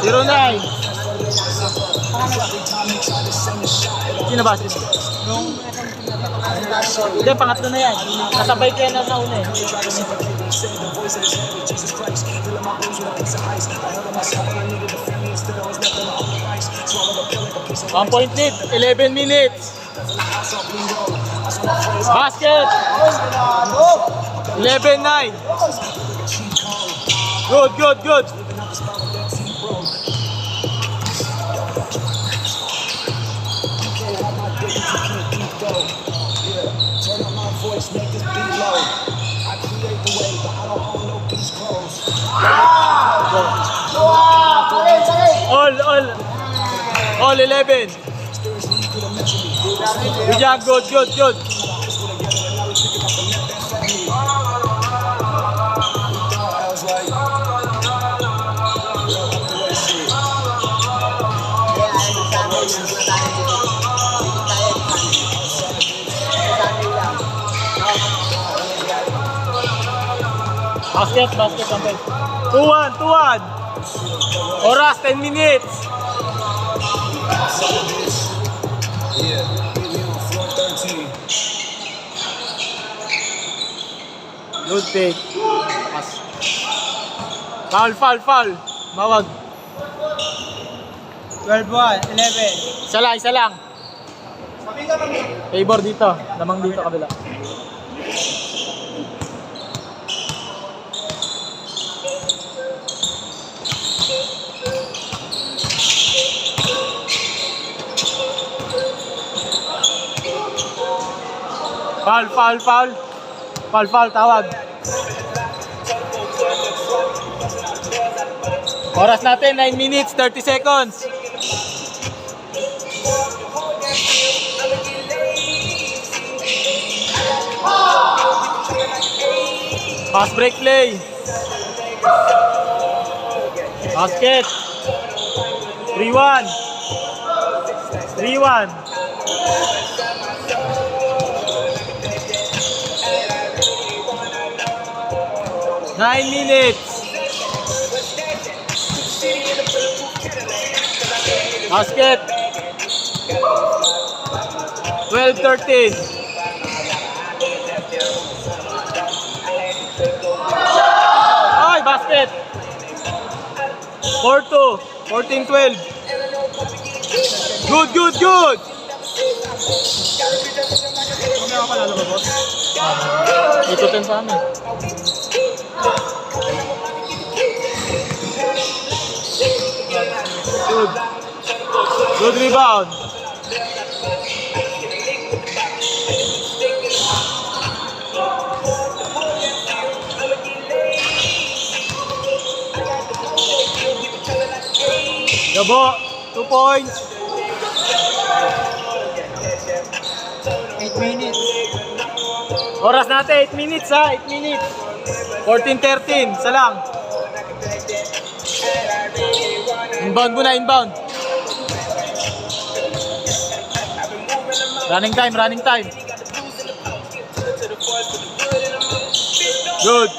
0-9. Sino ba? Hindi, pangatlo na yan. Kasabay ko yan na una eh. 1 point lead. 11 minutes. Basket. 11-9. Good. Turn up my voice, make this beat low. I create the way, but I don't own no beach clothes. All 11. Good job, good. Basket. 2-1. Oras, 10 minutes. Yeah, we on floor 13. Good take. Pass. Foul. Mawag. 12-1, 11. Isa lang. Favor dito. Lamang dito kabila. Foul, tawag. Oras natin, 9 minutes, 30 seconds. Fast break play. Basket. 3-1. 3-1. 9 minutes. Basket. 12-13. Ay, basket. 4-2. 14-12. Good. Ikutin pa amin. Good rebound. Gabo, 2 points. 8 minutes. Oras natin, 8 minutes ha, 8 minutes. 14-13, isa lang. Inbound muna, inbound. Running time. Good.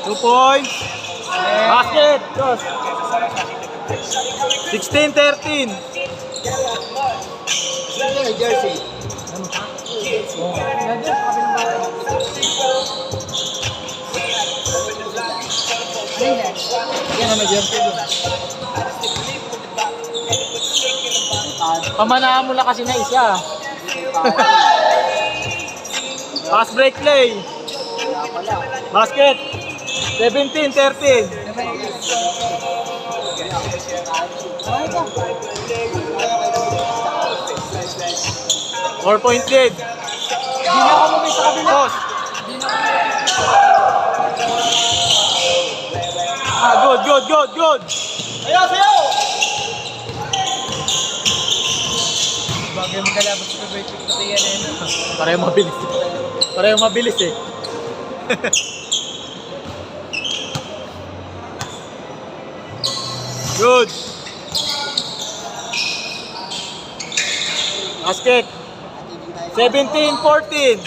Two points. Basket. 16-13. Jersey. Pamanahan mo na kasi na isa. Fast break play. Basket. 17-13. 4-point lead. Hindi na ako mabay sa kabila. Post. Good. Sayo! Bagay mo kalabas sa Patriot pati yan eh. Pareho mabilis eh. Good. Basket. 17-14.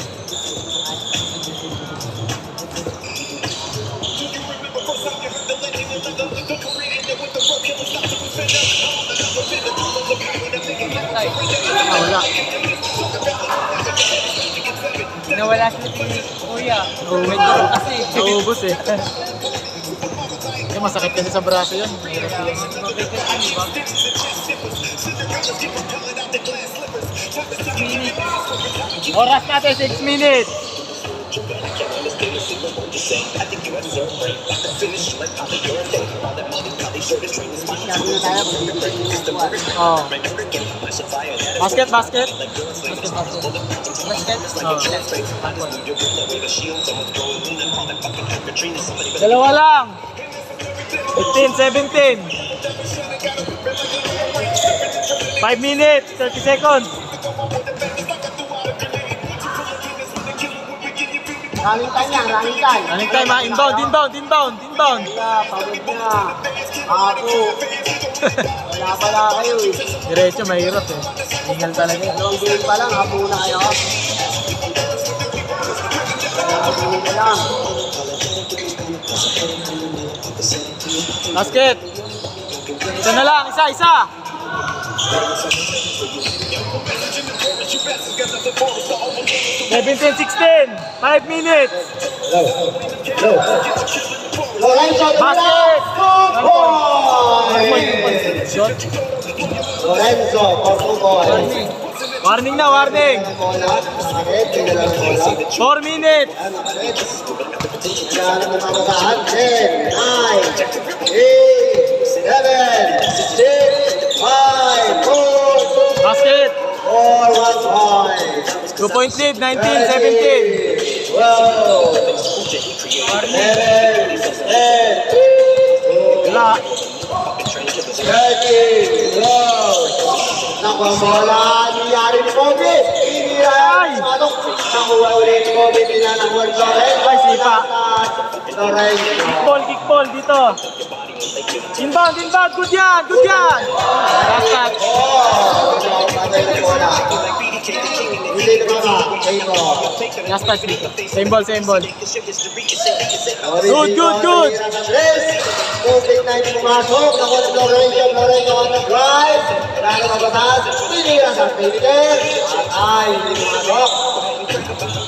Wala. Nawala si Kuya. Kasi. Naubos eh. Masakit kasi sa braso yun. Oras natin, 6 minutes. Oh. Basket. Dalawa lang. 15-17. 5 minutes, 30 seconds. Running time ha. Inbound. Wala, pagod na. Ako. Wala kayo eh. Diretso, mahirap eh. Hingal talaga. Long game pa lang, habo na kayo. Habo na lang. Basket. Isa na lang, isa. 17-16. 5 minutes. Basket. 2 points. Lorenzo for 2 points. Warning na, warning. Bola. Sakit. May dala ng bola. 4 minutes. Yan ang matataan. 10, 9, 8, 7, 6, 5, 4, Basket. 4, 1 point. 2-point lead, 19-17. 12, 11, 10, Wala. 13, naku ang bola, nangyari ni Kobe. Hinira yung patok. Nakuha ulit ni Kobe, pinanakuha Lorenzo. Ay, sipa. Lorenzo. Kick ball dito. Inbound. Good yan. Last touch. Patay na bola. Hindi na ba? Kayo. Last touch dito. Same ball. Good. COVID-19 pumasok. Nakuha ni Lorenzo on the drive. Kailangan mabatas. Pinira sa Peter. Ay, hindi pumasok.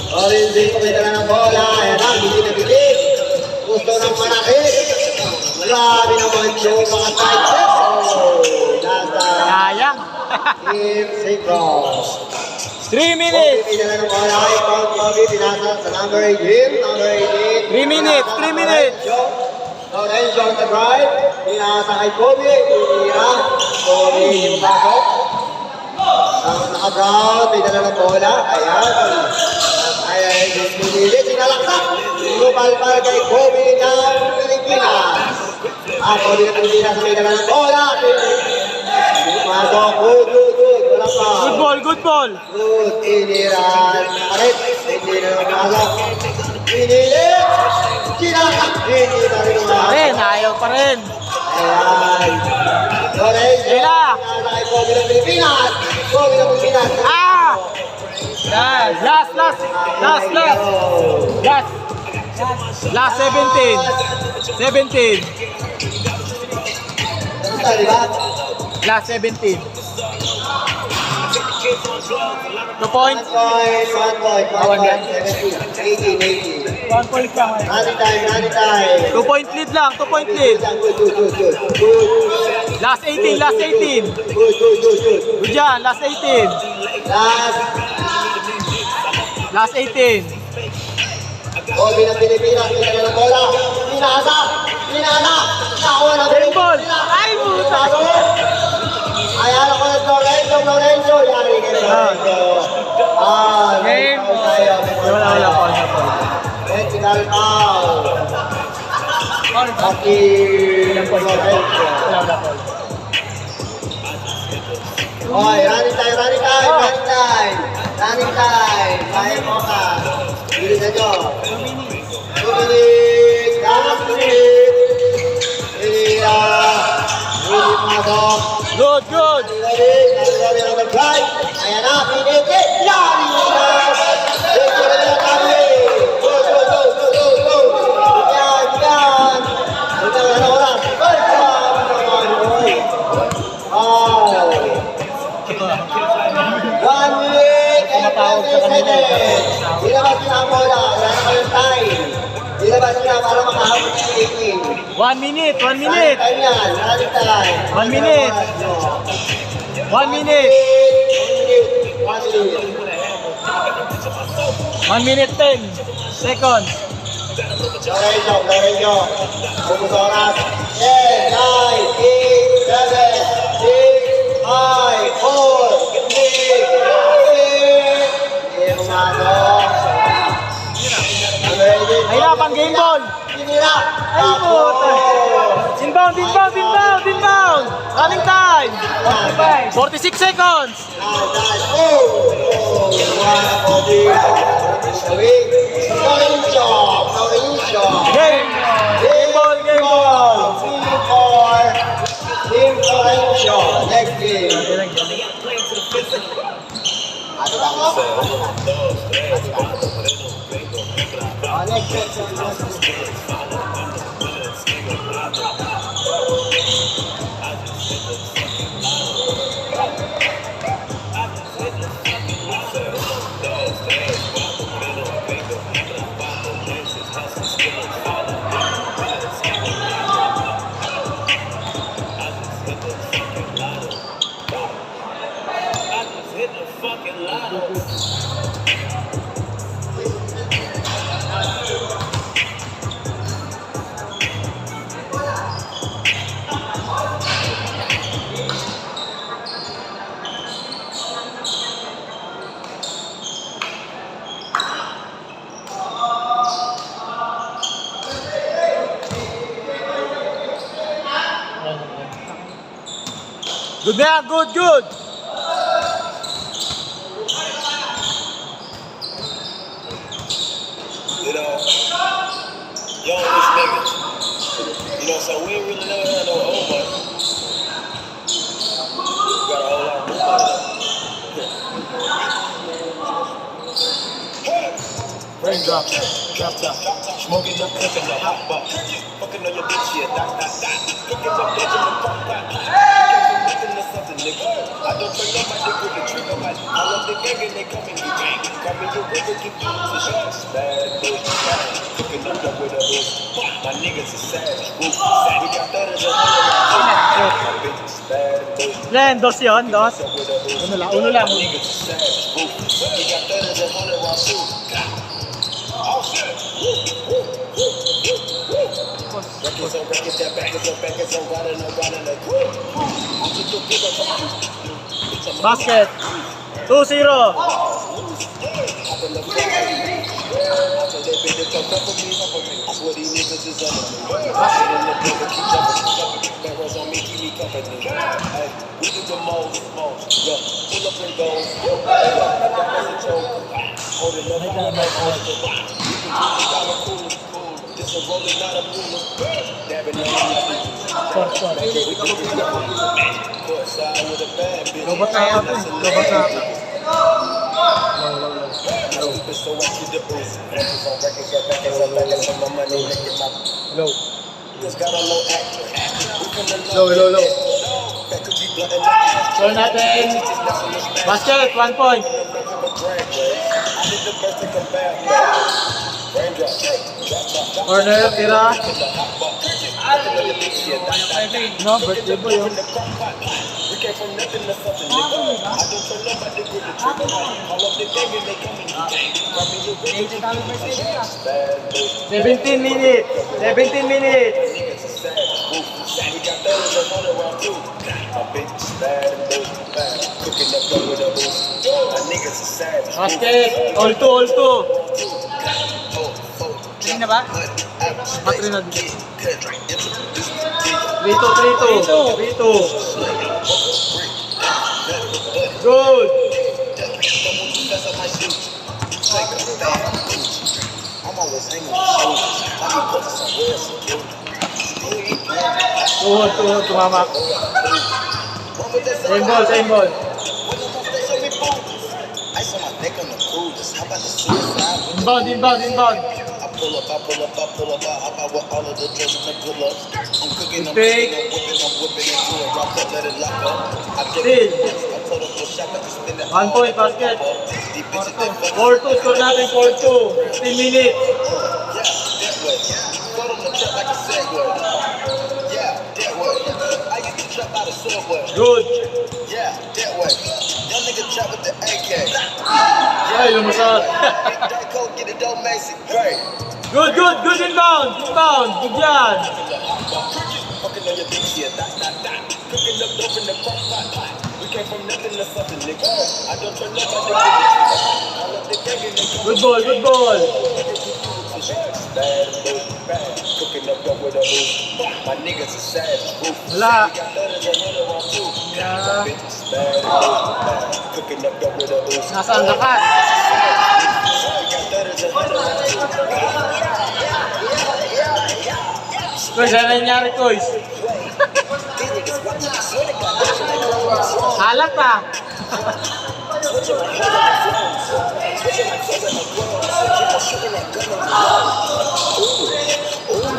Lorenzo kumita ng bola. Ayan na, hindi na bitin. Gusto ng manakit. Grabe naman yung mga side steps. Nasa Sayang. Team Sigro. 3 minutes. Kobe pinala ng bola. Kobe pinasa sa number 18. Number 18. 3 minutes. Lorenzo on the drive. Pinasa kay Kobe. Pinira. Kobe yung pasok. Ang naka-brown. Pinala ng bola. Ayan. Pinili. Sinalaksak. Lumapal kay Kobe ng Pilipinas. Kobe ng Pilipinas. Pinala ng bola. Pasok. Good. Wala pa. Good ball. Good. Iniran. Arit. Hindi na napasok. Pinili. Sinalaksak. Hindi na rin napasok. Ayaw pa rin. Ayan. Lorenzo. Ela. Pinasa kay Kobe ng Pilipinas. Kobe ng Pilipinas. Yes. Last. Last 17. Basta, di ba? Last 17. 2 points. 1 point. 18. 1 point lang. Running time. 2 point lead lang. 2 point lead. Good. Last 18. Good. Good yan. Last 18. Last 18. Kobe ng Pilipinas, pinagay ng bola. Pinasa. Nakuha ng Game ball. Ay, puta. Ayan ako ng Lorenzo. Yari kay Lorenzo. Game. Wala po. Technical foul. Aki Lorenzo. Okay, running time. Kaya mo ka. Bilisan nyo. 2 minutes. Last minute. Pinira. Hindi pumasok. Good. Nagsabi ng mag-drive. Ayan na, piniti. Yari mo na. Nagsabi ng kami. Go. Yan. Nagsabi ng oras. First time naman. Wow. 1 minute and 20 seconds. Ilabas nyo ang bola. Wala na kayong time. Ilabas nyo na para makahabot ng 18. 1 minute. Running time yan. Running time. 1 minute. 1 minute. 1 minute 10 seconds. Lorenzo. Bubus oras. 10, 9, 8, 7, 6, 5, 4, 3, 2, 1. Hindi pumasok. Hirapan game ball. Tinira. Ay, puta. Inbound. Running time. 46 seconds. Game ball. Team Lorenzo. Next game. Hit the fucking Good na yan, good, good. You know, youngest niggas. You know, so we ain't really never had no old money. We got a whole lot of new money. Raindrop. Smoking no cooking no hot pot. Fucking on your bitch, yeah, dot, dot, dot. Cooking up bitch in the pot, pot, pot. Nothing to something, nigga. I don't turn up my dick with the trigger, man. I love the gang and they come in you gang. Come in your river, keep you to shots. Bad bitch, bad. Cooking up the with a bitch. My niggas are savage, roof. We got thudders and my bitch is bad, bitch. Yan, dos yun, dos. Uno lang. My niggas are savage, roof. We got thudders and 100 round shoes. Oh shit. Records on records, that backers on riding, I took the big up. Basket. 2-0. I swear these niggas is under me. I sit in the bed and keep jumping. Barrels on me, keep me company. Hey, we do the most. Yeah, pull up and go. Yeah, that was a joke. Holding up, I'm a cool. This a rolling, not a ruler. Dabbing on courtside with a bad bitch. Lobot na ako. Lobot na ako. So I see the boost. Records on records, got backers on my money, making my Low. just got a low actor. Low. That could be blunt in the ass. Score natin. Basket, 1 point. I did the best to come back. Raindrop. Corner, tira. No, birthday boy yun. We came from nothing to something, nigga. I don't turn up, I did with the trigger. Call up the gang and they come in the gang. Grab me your bitch, bad bitch. 17 minutes. 17 minutes. Niggas are savage, ruthless. We got thudders and 100 round too. My bitch is bad and bitch bad. Cooking up dough with a boost. My niggas are savage. Basket. All two. Hindi na ba? Patri na dito. 3-2. Good. I'm always hanging with shoulders. I be posting some real security. Tuhod, tumamak. Same ball. Ice on my neck on the coolest. How about the suicide? Inbound. I pull up, I hop out with all of the drugs and the good ups. I'm cooking, I'm Big. whipping into it, drop up, let it lock up. I Still. told them, go shop, I can spin that 1 point basket. These bitches, they fucking 4-2, score natin 4-2. 15 minutes. yeah, that way. Go on the trap like a Segway. Yeah, that way. I used to trap out of Subway. Good. Yeah, that way. Young nigga trap with the AK. Ay, lumusot. Big Day Coke, get it, don't Macy. Great. Good inbound. Good yan. Fucking on your bitch, yeah, dot. Cooking up dope in the crock pot. We came from nothing to something, nigga. I don't turn up, I love the gang and they come. Good ball. Bad. Cooking up dope with a boost. My niggas are savage, ruthless. Wala. We got thudders and 100 round too. Yeah. My bitch is bad. Cooking up dope with a boost. Nasaan lakas? We got thudders and 100 round too. Koys, ano nangyari, Koys? Halat pa.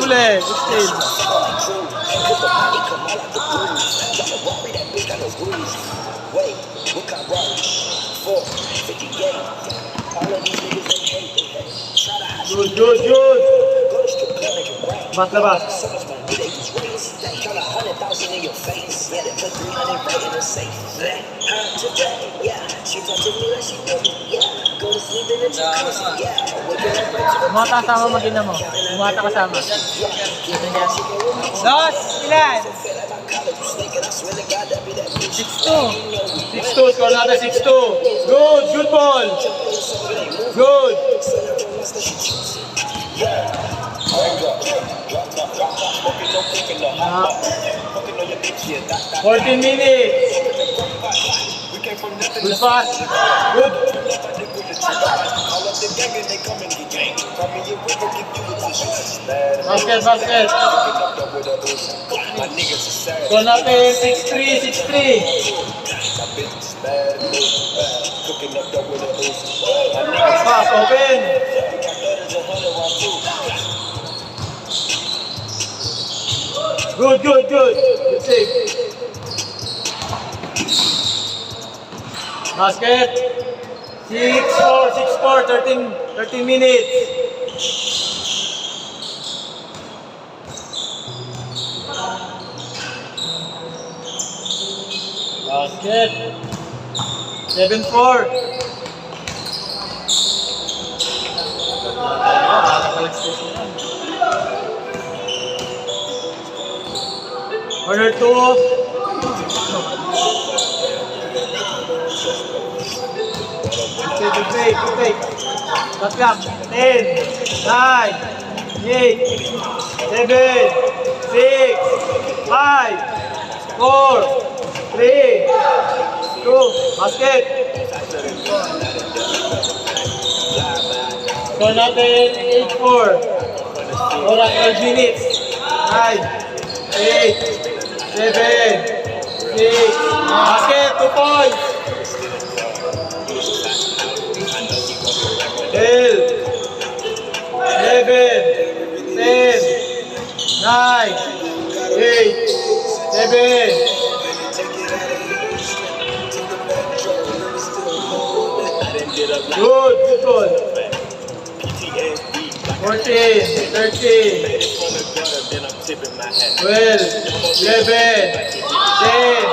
Ule, good steal. Good. Bas. Umata kasama magina mo. Umata kasama. Dos, ilan? 6-2, score natin 6-2. Good ball. Good. bitch, yeah, that, 14 minutes. we came from nothing Good to pass. Good. all of the gang and they come and get gang. Call me a river, give you a tissue. Bad Basket, basket. Cooking up dope with a Uzi. My niggas are sad. So natin, 6-3, 6-3. My bitch is bad. Cooking up dope with a Uzi. My niggas Pass, open. got letters and 100 on food. Good, good, good. Good save. Basket. 6-4, 6-4, 13 minutes. Basket. 7-4. Corner 2. Good take. Back lang. 10, 9, 8, 7, 6, 5, 4, 3, 2, basket. So natin 8-4. Oras 12 minutes. 9, 8, 7, 6, basket, 2 points. 12, 11, 10, 9, 8, 7. Good, good goal. 14, 13, 12, 11, 10.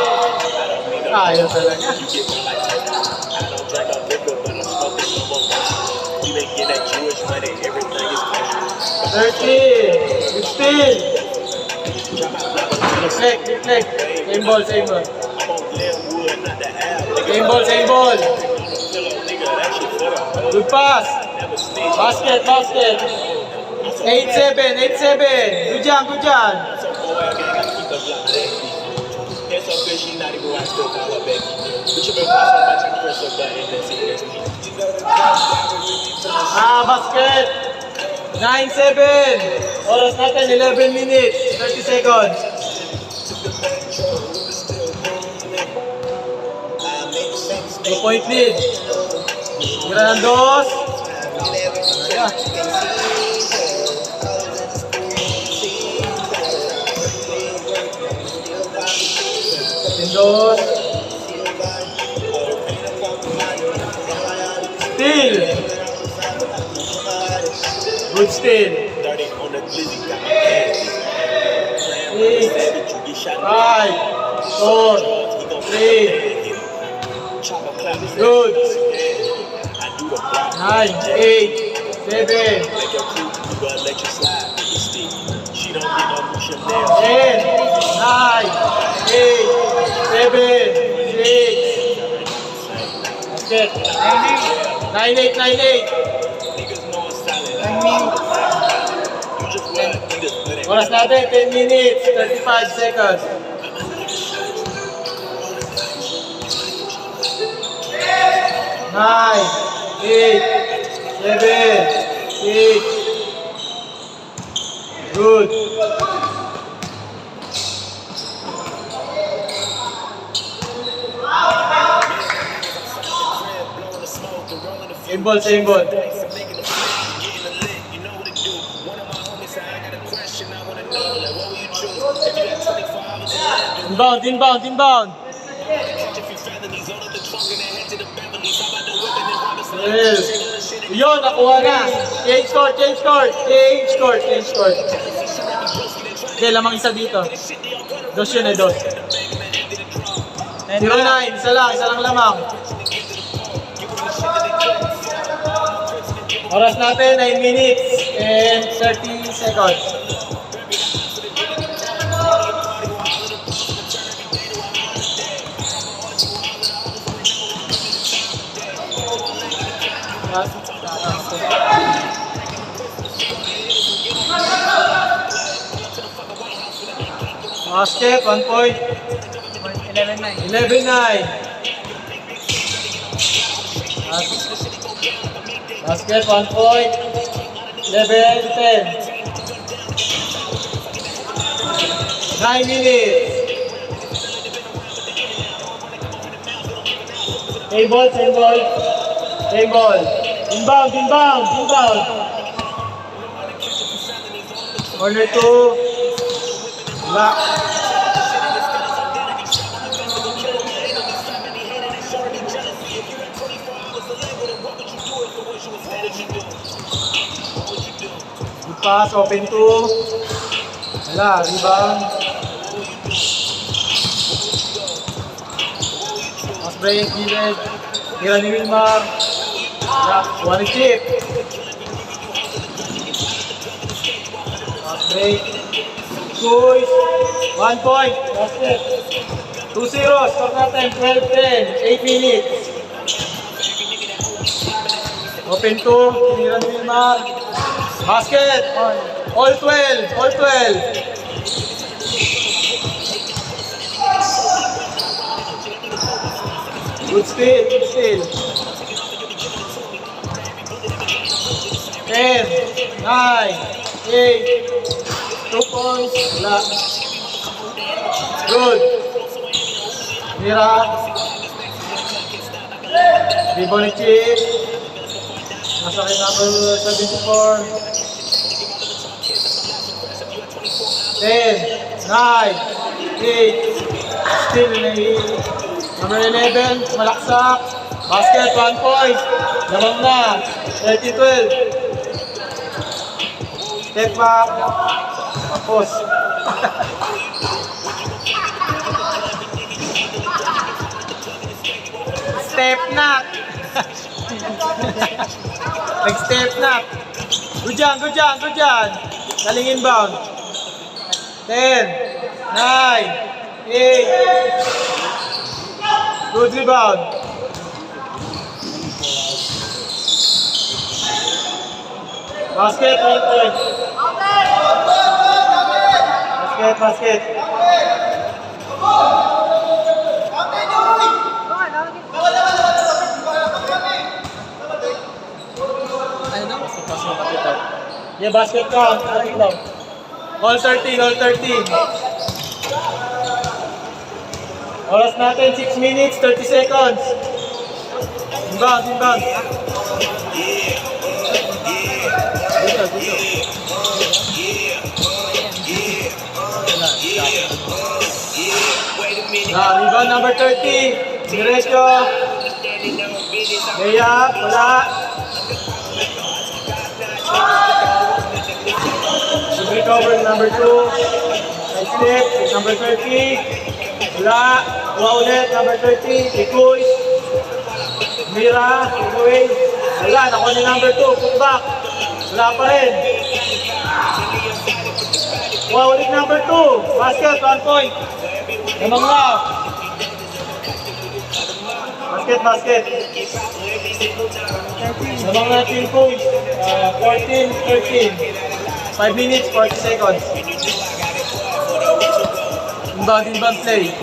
Ayaw talaga. Get that Jewish money, everything is kosher. 13, 16. Deflect. Same ball. I'm on Glenwood, not the app. Same ball. Nigga, that shit for the Good pass. never snitch. Basket. 8-7. Good job. So boy, I gotta keep the block that. That's so good, she not even right, still call her back. But you been pass so much, I press her button, that's it, that's me. Basket. 9-7. Oras natin, 11 minutes, 30 seconds. 2-point lead. Grandos. Grandos. Steal. Good steal. 30 on the glizzy, got my pants. 8, Savage, you get shot 5, 4, 3. Chopper clap his Good. I do the block. 9, 8, 7, Make your crew, you gonna let you slide with the stick. She don't get no push up nails. 10, 9, 8, 7, 6. Basket. 9-8. Niggas know it's solid. You just what? Niggas put it. Oras natin, 10 minutes, 35 seconds. 9, 8, 7, 6. Good. Same ball. Getting the lit, you know what to do. One of my homies said, I got a question, I wanna know, like, what will you choose? If you had 24 hours to live, Inbound. catch a few felonies, load up the trunk and then head to the Beverly's. How about the whip and then Robinson? Yes. Yun, nakuha na. Change court. Okay, lamang isa dito. Dos yun. 0-9, isa lang lamang. Oras natin, 9 minutes and 30 seconds. Basket, 1 point. 11-9. 11-9. Basket, 1 point. 11-10. 9 minutes. Same ball, same ball. Same ball. Inbound, inbound, inbound. Corner 2. Wala. Good pass, open 2. Wala, rebound. Pass break, gilid. Tira ni Wilmar. One chip. Pass break. Choice. 1 point. Basket. 2-0. Score natin. 12-10. 8 minutes. Open 2. Tira ni Wilmar. Basket. All 12. All 12. Good steal. Good steal. 10, 9, 8, 2 points. Wala. Good. Mira. Rebound ni Chip. Nasa kay number 74. 10, 9, 8. Still number 11. Malaksak. Basket, 1 point. Lamang na. 30-12. Step back. Tapos. Step knock. Nag-step knock. Good dyan, good dyan, good dyan. Galing inbound. 10, 9, 8. Good rebound. Basket, 1 point. Basket, basket. Yeah, basket count. All 13, all 13. Oras natin, 6 minutes, 30 seconds. Inbound, inbound. Rebound number 30. Diretso. Layup, wala. Recover number 2. Side step, number 30. Wala. Wala ulit, number 30. Ikoy. Mira, Ikoy. Wala, nakuha ni number 2. Put back. Wala pa rin. Wala ulit number 2. Basket, 1 point. Lamang na. Basket, basket. Lamang na 3 points. 14-13. 5 minutes, 40 seconds. Inbound, inbound play.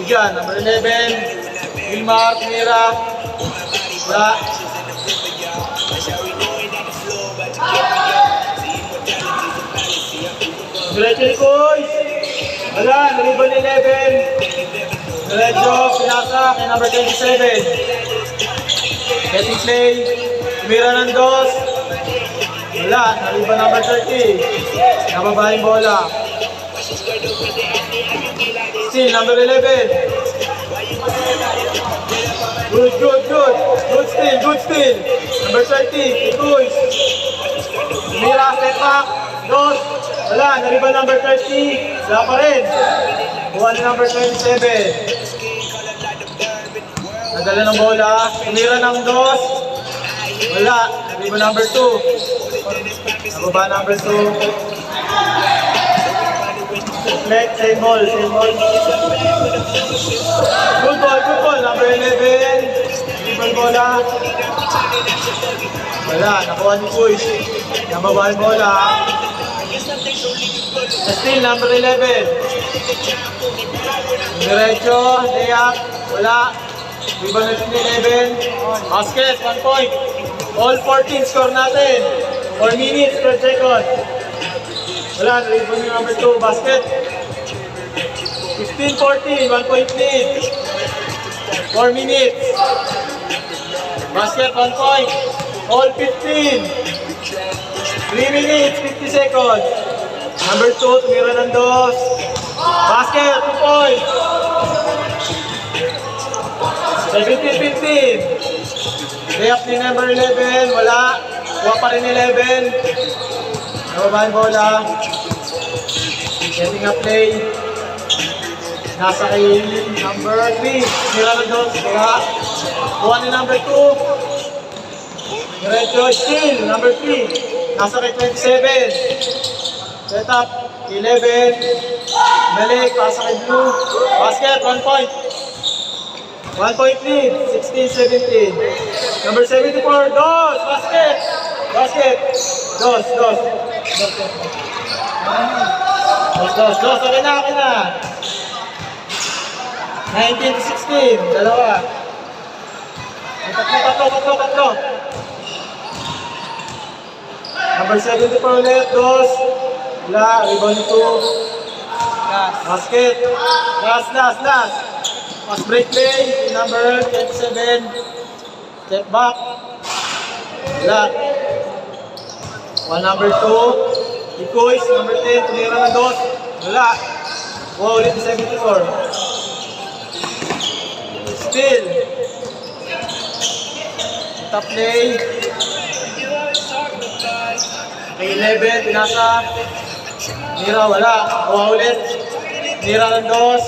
Diyan, number 11. Wilmar, Mira. Wala. Diretso ni Koy. Wala, naliban ni 11. Diretso, pinasa kay number 27. Getting play. Mira ng dos. Wala, naliban number 30. Nababa yung bola. Still, number 11. Good, good, good. Good steal, good steal. Number 30, Ikoy. Mira, step back. Dos. Wala, naliban number 30. Wala pa rin. Kuha na number 27. Nadala ng bola. Tumira ng dos. Wala, naliban number 2. Nababa number 2. Next, same ball, same ball. Good ball, number 11. Naliban bola. Wala, nakuha ni Kuy. Nababa yung bola. Still, number 11. Diretso, layup, wala. Rebound natin 11. Basket, 1 point. All 14 score natin. 4 minutes per second. Wala, rebound yung number 2. Basket. 15-14, 1 point lead. 4 minutes. Basket, 1 point. All 15. 3 minutes, 50 seconds. Number 2, tumira ng dos. Basket, 2 points. 17-15. Layup ni number 11, wala. Kuha pa rin 11. Nababaan bola. Getting a play. Nasa kay number 3. Tumira ng dos, wala. Kuha ni number 2. Diretso, still, number 3. Nasa kay 27. Set up, 11. Malik, pasa kay Blue. Basket, 1 point. 1 point lead, 16-17. Number 74, Dos, basket. Basket. Dos. Okay na. 19-16, dalawa. Tatlo. Number 74 ulit, Dos. Wala, rebound 2. Basket. Last. Pass break play, number 27. Step back. Wala. Number 2. Ikoys, number 10. Tumira ng Dos. Wala. Ulit 74. Still. Top play. Kay 11, pinasa. Mira, wala. Ulit. Mira ng Dos.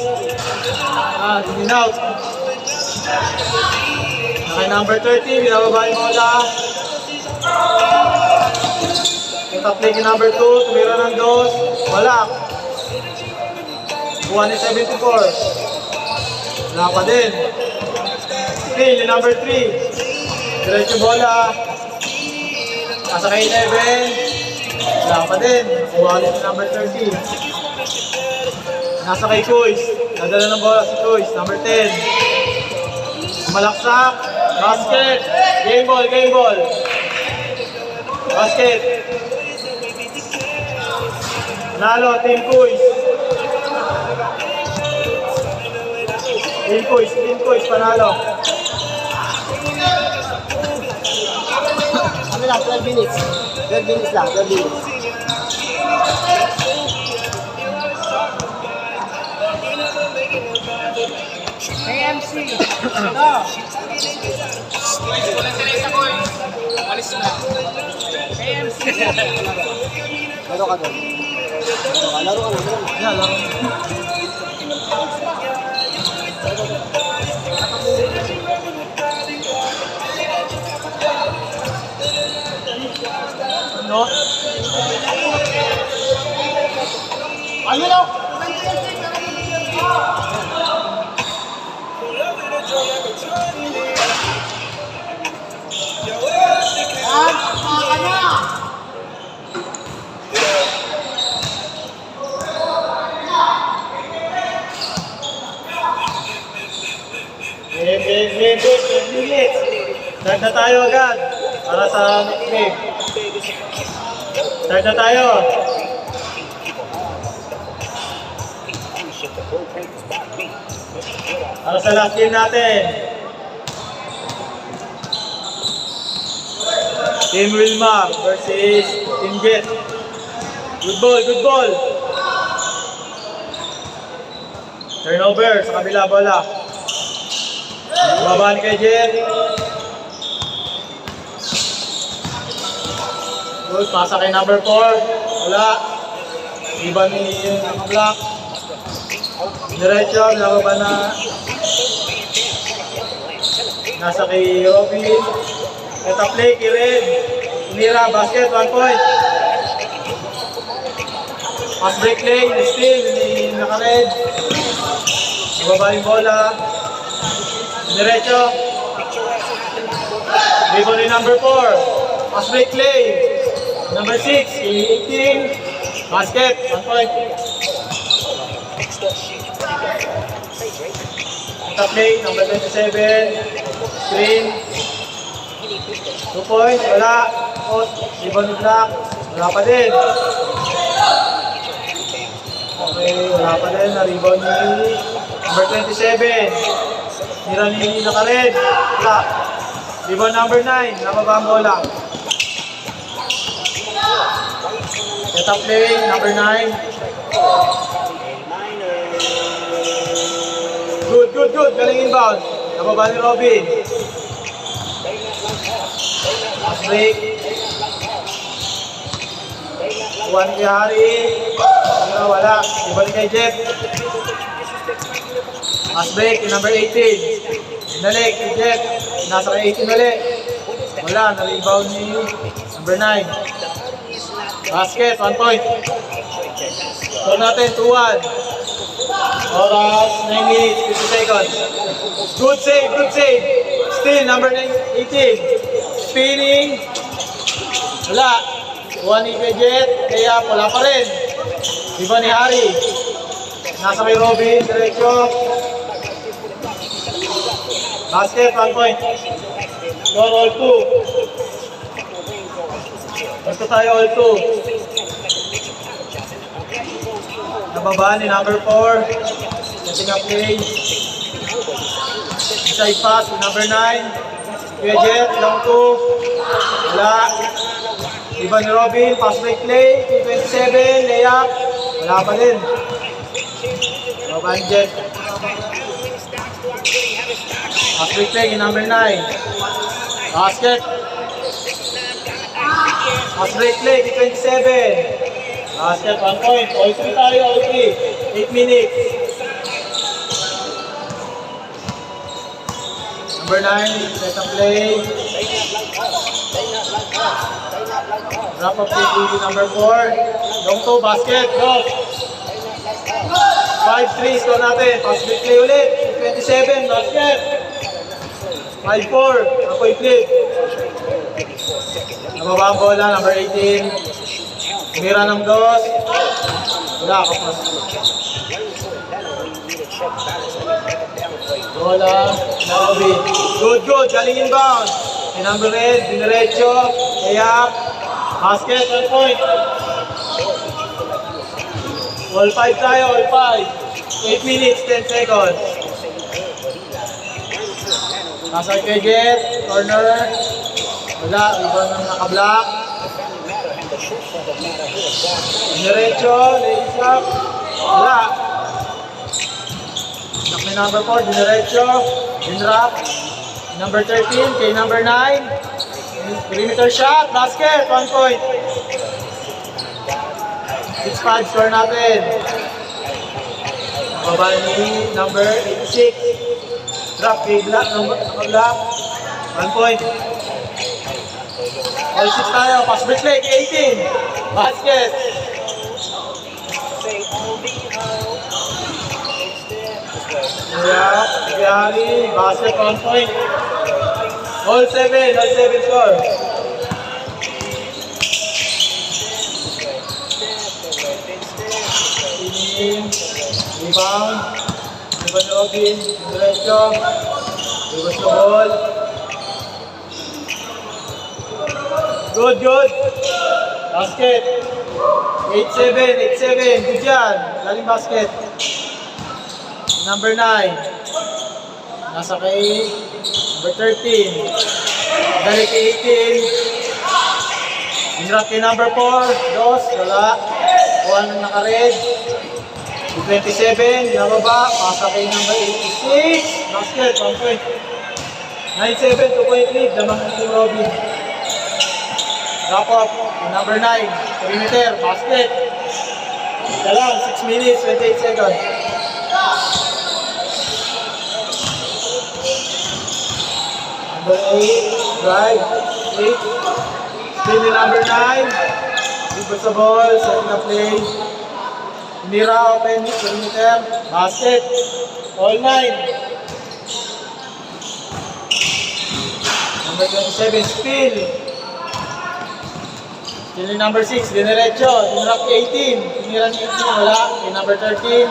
In out. Okay, number 30, binababa yung bola. Ito play kay number 2, tumira ng Dos. Wala. Kuha ni 74. Wala pa din. Still, yung number 3. Diretso bola. Nasa kay 11. Wala pa din. Kuha ulit yung number 30. Nasa kay Kuys. Nadala ng bola si Kuys. Number 10. Malaksak. Basket. Game ball. Basket. Panalo, Team Kuys. Team Kuys, panalo. Ano lang, 12 minutes. 12 minutes lang, 12 minutes. AMC. No. AMC. Laro ka doon. Laro ka na. Yan, laro. Ano? Ano lang? Minutes. Start na tayo agad para sa next game. Start na tayo. Para sa last game natin. Team Wilma versus Team Jet. Good ball. Turnover sa kabila bola. Babaan kay Jet. Good, pasa kay number 4. Wala. Iba ni yung block. Diretso, nababa na. Nasa kay Robin. Ito play kay Red. Tumira, basket, 1 point. Pass break play, steal, ni naka-red. Nababa yung bola. Diretso. Rebound ni number 4. Pass break play. Number 6, 18. Basket, 1 point. Top play, number 27. Screen. 2 points, wala. Post, rebound ni Black. Wala pa din. Okay, wala pa din. Na-rebound ni number 27. Nira ni naka-red. Wala. Rebound number 9. Nababa ang bola. Set up play, number 9. Good. Galing inbound. Nababa ni Robin. Pass break. Juan kay Harry. Wala. Ibalik kay Jeff. Pass break, yung number 18. Inalik kay Jeff. Nasa kay 18 ulit. Wala. Na-rebound ni number 9. Basket, 1 point. Score natin, 2-1. Oras, 9 minutes, 50 seconds. Good save. Still, number 18. Spinning. Wala. 1 kay Jet, kaya wala pa rin. Diba ni Harry? Nasa kay Robin, diretso. Basket, 1 point. Score all 2. Basta tayo all 2. Nababa ni number 4. Setting up play. Side pass ni number 9. Kuya Jet, long 2. Wala. Iba ni Robin, pass break play. 27, layup. Wala pa din. Nababa ni Jet. Pass break play ni number 9. Basket. Pass break play, 27. Basket, 1 point. All 3 tayo, all 3. 8 minutes. Number 9, set up play. Drop up play to number 4. Long 2, basket, go. 5-3, score natin. Pass break play ulit. 27, basket. 5-4, ako'y flip. Nababa ang bola, number 18. Mira ng dos. Wala, kapas. Bola, Robin. Good. Galing inbound. Si number 8, diniretso. Kaya, basket, 1 point. All 5 tayo, all 5. 8 minutes, 10 seconds. Nasa kay Jet, corner. Wala, iba nang naka-block. Diretso, ladies up. Wala. Knock ni number 4, diretso. Dinrap. Number 13, kay number 9. Perimeter shot, basket, 1 point. 6-5, score natin. Baba ni number 86. Drop kay Black, naka-block. 1 point. All 6 tayo, pass break play, 18. Basket. Yeah, Gary, basket, 1 point. All 7 score. Rebound. Diba ni Robin, diretso. Diba sa ball. Good. Basket. 8-7. Good yan. Galing basket. Number 9. Nasa kay number 13. Balik kay 18. Inrap kay number 4. Dos. Wala. Kuha ng naka-red. 27. Nababa. Pasa kay number 86. Basket. 1 point. 9-7. 2 point lead. Damang ng Robin. Drop off, number 9, perimeter, basket. Ika lang, 6 minutes, 28 seconds. Number 8, drive, 8. Spin ni number 9. Dribble sa ball, setting up play. Mira, open, perimeter, basket. All 9. Number 27, spin. Still in number 6, diniretso. Dinrap 18. Tiniran 18, wala. In number 13.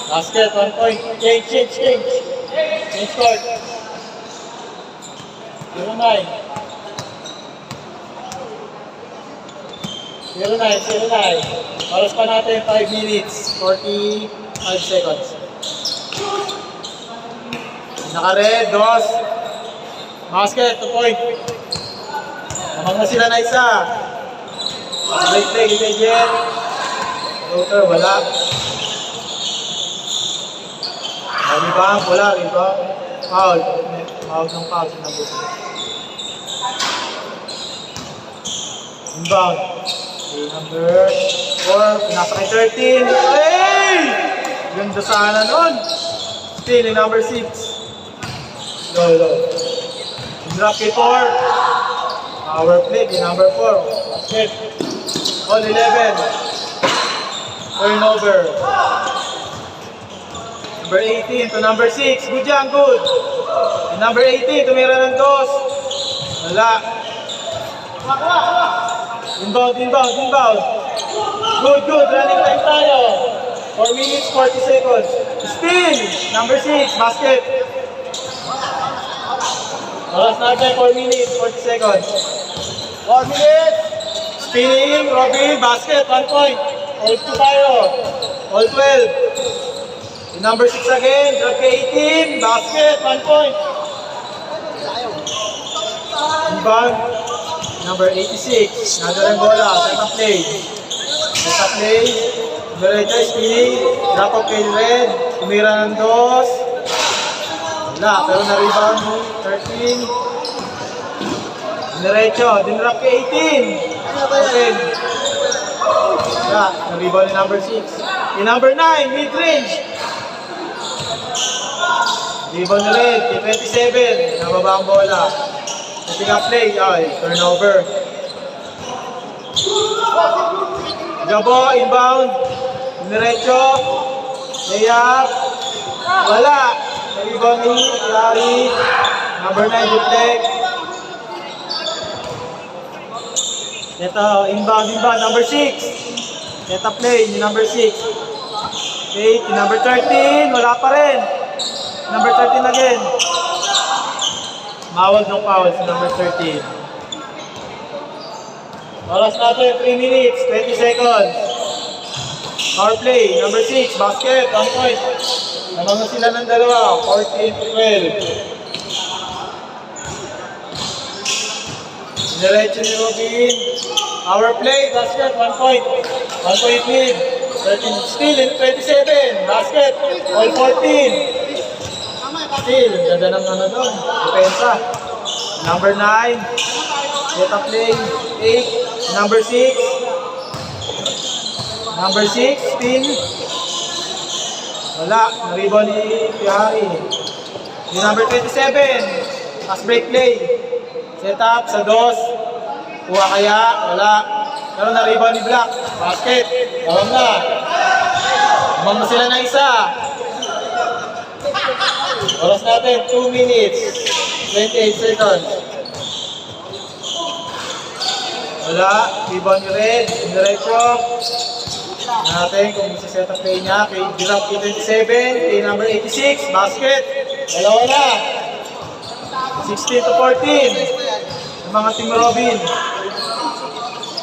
Basket, 1 point. Change. Change court. 09. 09. Oras pa natin 5 minutes, 45 seconds. Naka-red, dos. Basket, 2 point. Namang na sila na isa. Break play, kay Jen. Router, wala. Rebound, wala. Rebound. Foul. Foul ng foul sa number 2. Inbound. Okay, number 4. Pinasa kay 13. Hey! Ganda sana nun. Still in number 6. Low. Drop kay 4. Power play kay number 4. Basket. All 11. Turnover. Number 18 to number 6. Good yan, good. And number 18, tumira ng dos. Wala. Inbound. Good. Running time tayo. 4 minutes, 40 seconds. Still, number 6, basket. Oras natin, 4 minutes, 40 seconds. 4 minutes. Spinning, Robin, basket, 1 point. All 2 tayo. All 12. Number 6 again, drop kay 18, basket, 1 point. Inbound. Number 86, nadalang bola, set up play. Diretso, spinning, drop up kay Red, tumira ng dos. Wala, pero na-rebound mo, 13. Diretso, dinrap kay 18. Open. Wala, na-rebound ni number 6. Yung number 9, mid-range. Rebound ni Red, kay 27, nababa ang bola. Setting up play, turnover. Gabo, inbound. Diretso. Layup. Wala. Rebound ni Larry. Number 9, deflect. Ito, inbound. Number 6. Set up play ni number 6. Okay, number 13. Wala pa rin. Number 13 again. Mawag ng foul sa number 13. Oras natin, 3 minutes, 20 seconds. Power play, number 6, basket, 1 point. Namang sila ng dalawa, 14-12. Diretso ni Robin. Power play, basket, 1 point. 1 point lead. 13, still in 27, basket, all 14. Still, ganda ng ano doon, depensa. Number 9, set up play, 8, number 6. Number 6, spin. Wala, na-rebound ni Pihari. Yung number 27, pass break play. Set up sa dos. Kuha kaya, wala. Pero na-rebound ni Black. Basket, tawag na. Umang na sila na isa. Oras natin, 2 minutes, 28 seconds. Wala, rebound ni Red, diretso. Natin kung isa-set up play niya, kay Drop kay 27, kay number 86, basket. Dalawa na. 16-14. Ang mga Team Robin.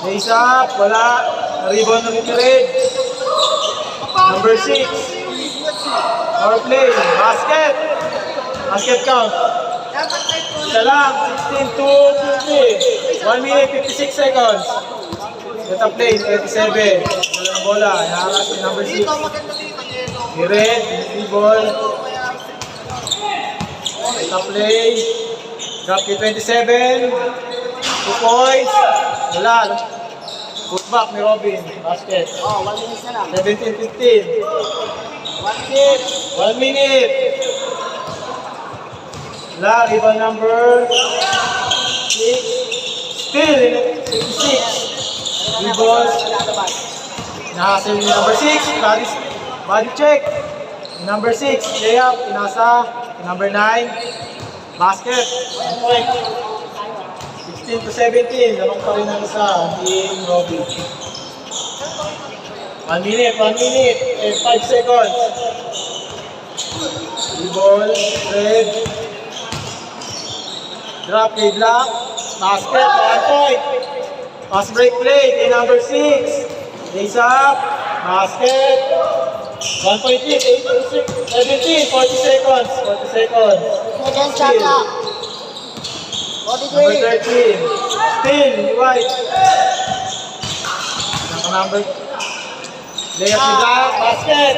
Raise up, wala. Rebound na ni Red. Number 6. Power play, basket. Basket count. Isa lang, 16-50. 1 minute, 56 seconds. Set up play, 27. Wala ng bola, inaharas si number 6. Red, ball. Set up play. Drop kay 27. 2 points. Wala. Putback ni Robin. Basket. 17-15. 1 minute. Wala. Rebound number 6. Still in 56. Rebound. Nahasel ni number 6. Body check. Number 6. Layup. Inasa. Number 9. Basket. 1 point. 16 to 17. Lamang pa rin ang isa. Team Robin. 1 minute and 5 seconds. Ball, red. Drop, play block. Basket, 1 point. Pass break play, team number 6. Lace up, basket. 1 point lead, 8 to 6, 17, 40 seconds. 40 seconds. Second shot na. Number 13. Still, White. Number. Layup ni Black, basket.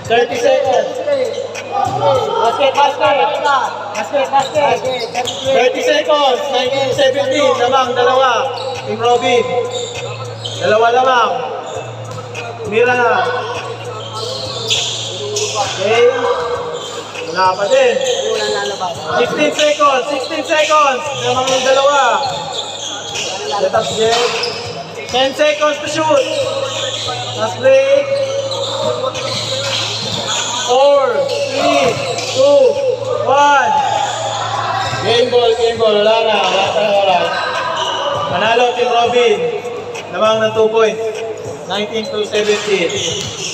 30 seconds. Basket. 30 seconds. 19-17. Lamang, dalawa. Team Robin. Dalawa lamang. Mira na. Okay. Wala pa din. 16 seconds. Lamang yung dalawa. Let up Jen. 10 seconds to shoot. Last break. 4, 3, 2, 1. Game ball. Wala na. Manalo, Team Robin. Lamang ng 2 points. 19 to 17.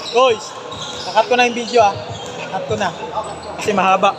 Guys, nakat ko na yung video ah. Nakat ko na. Kasi mahaba.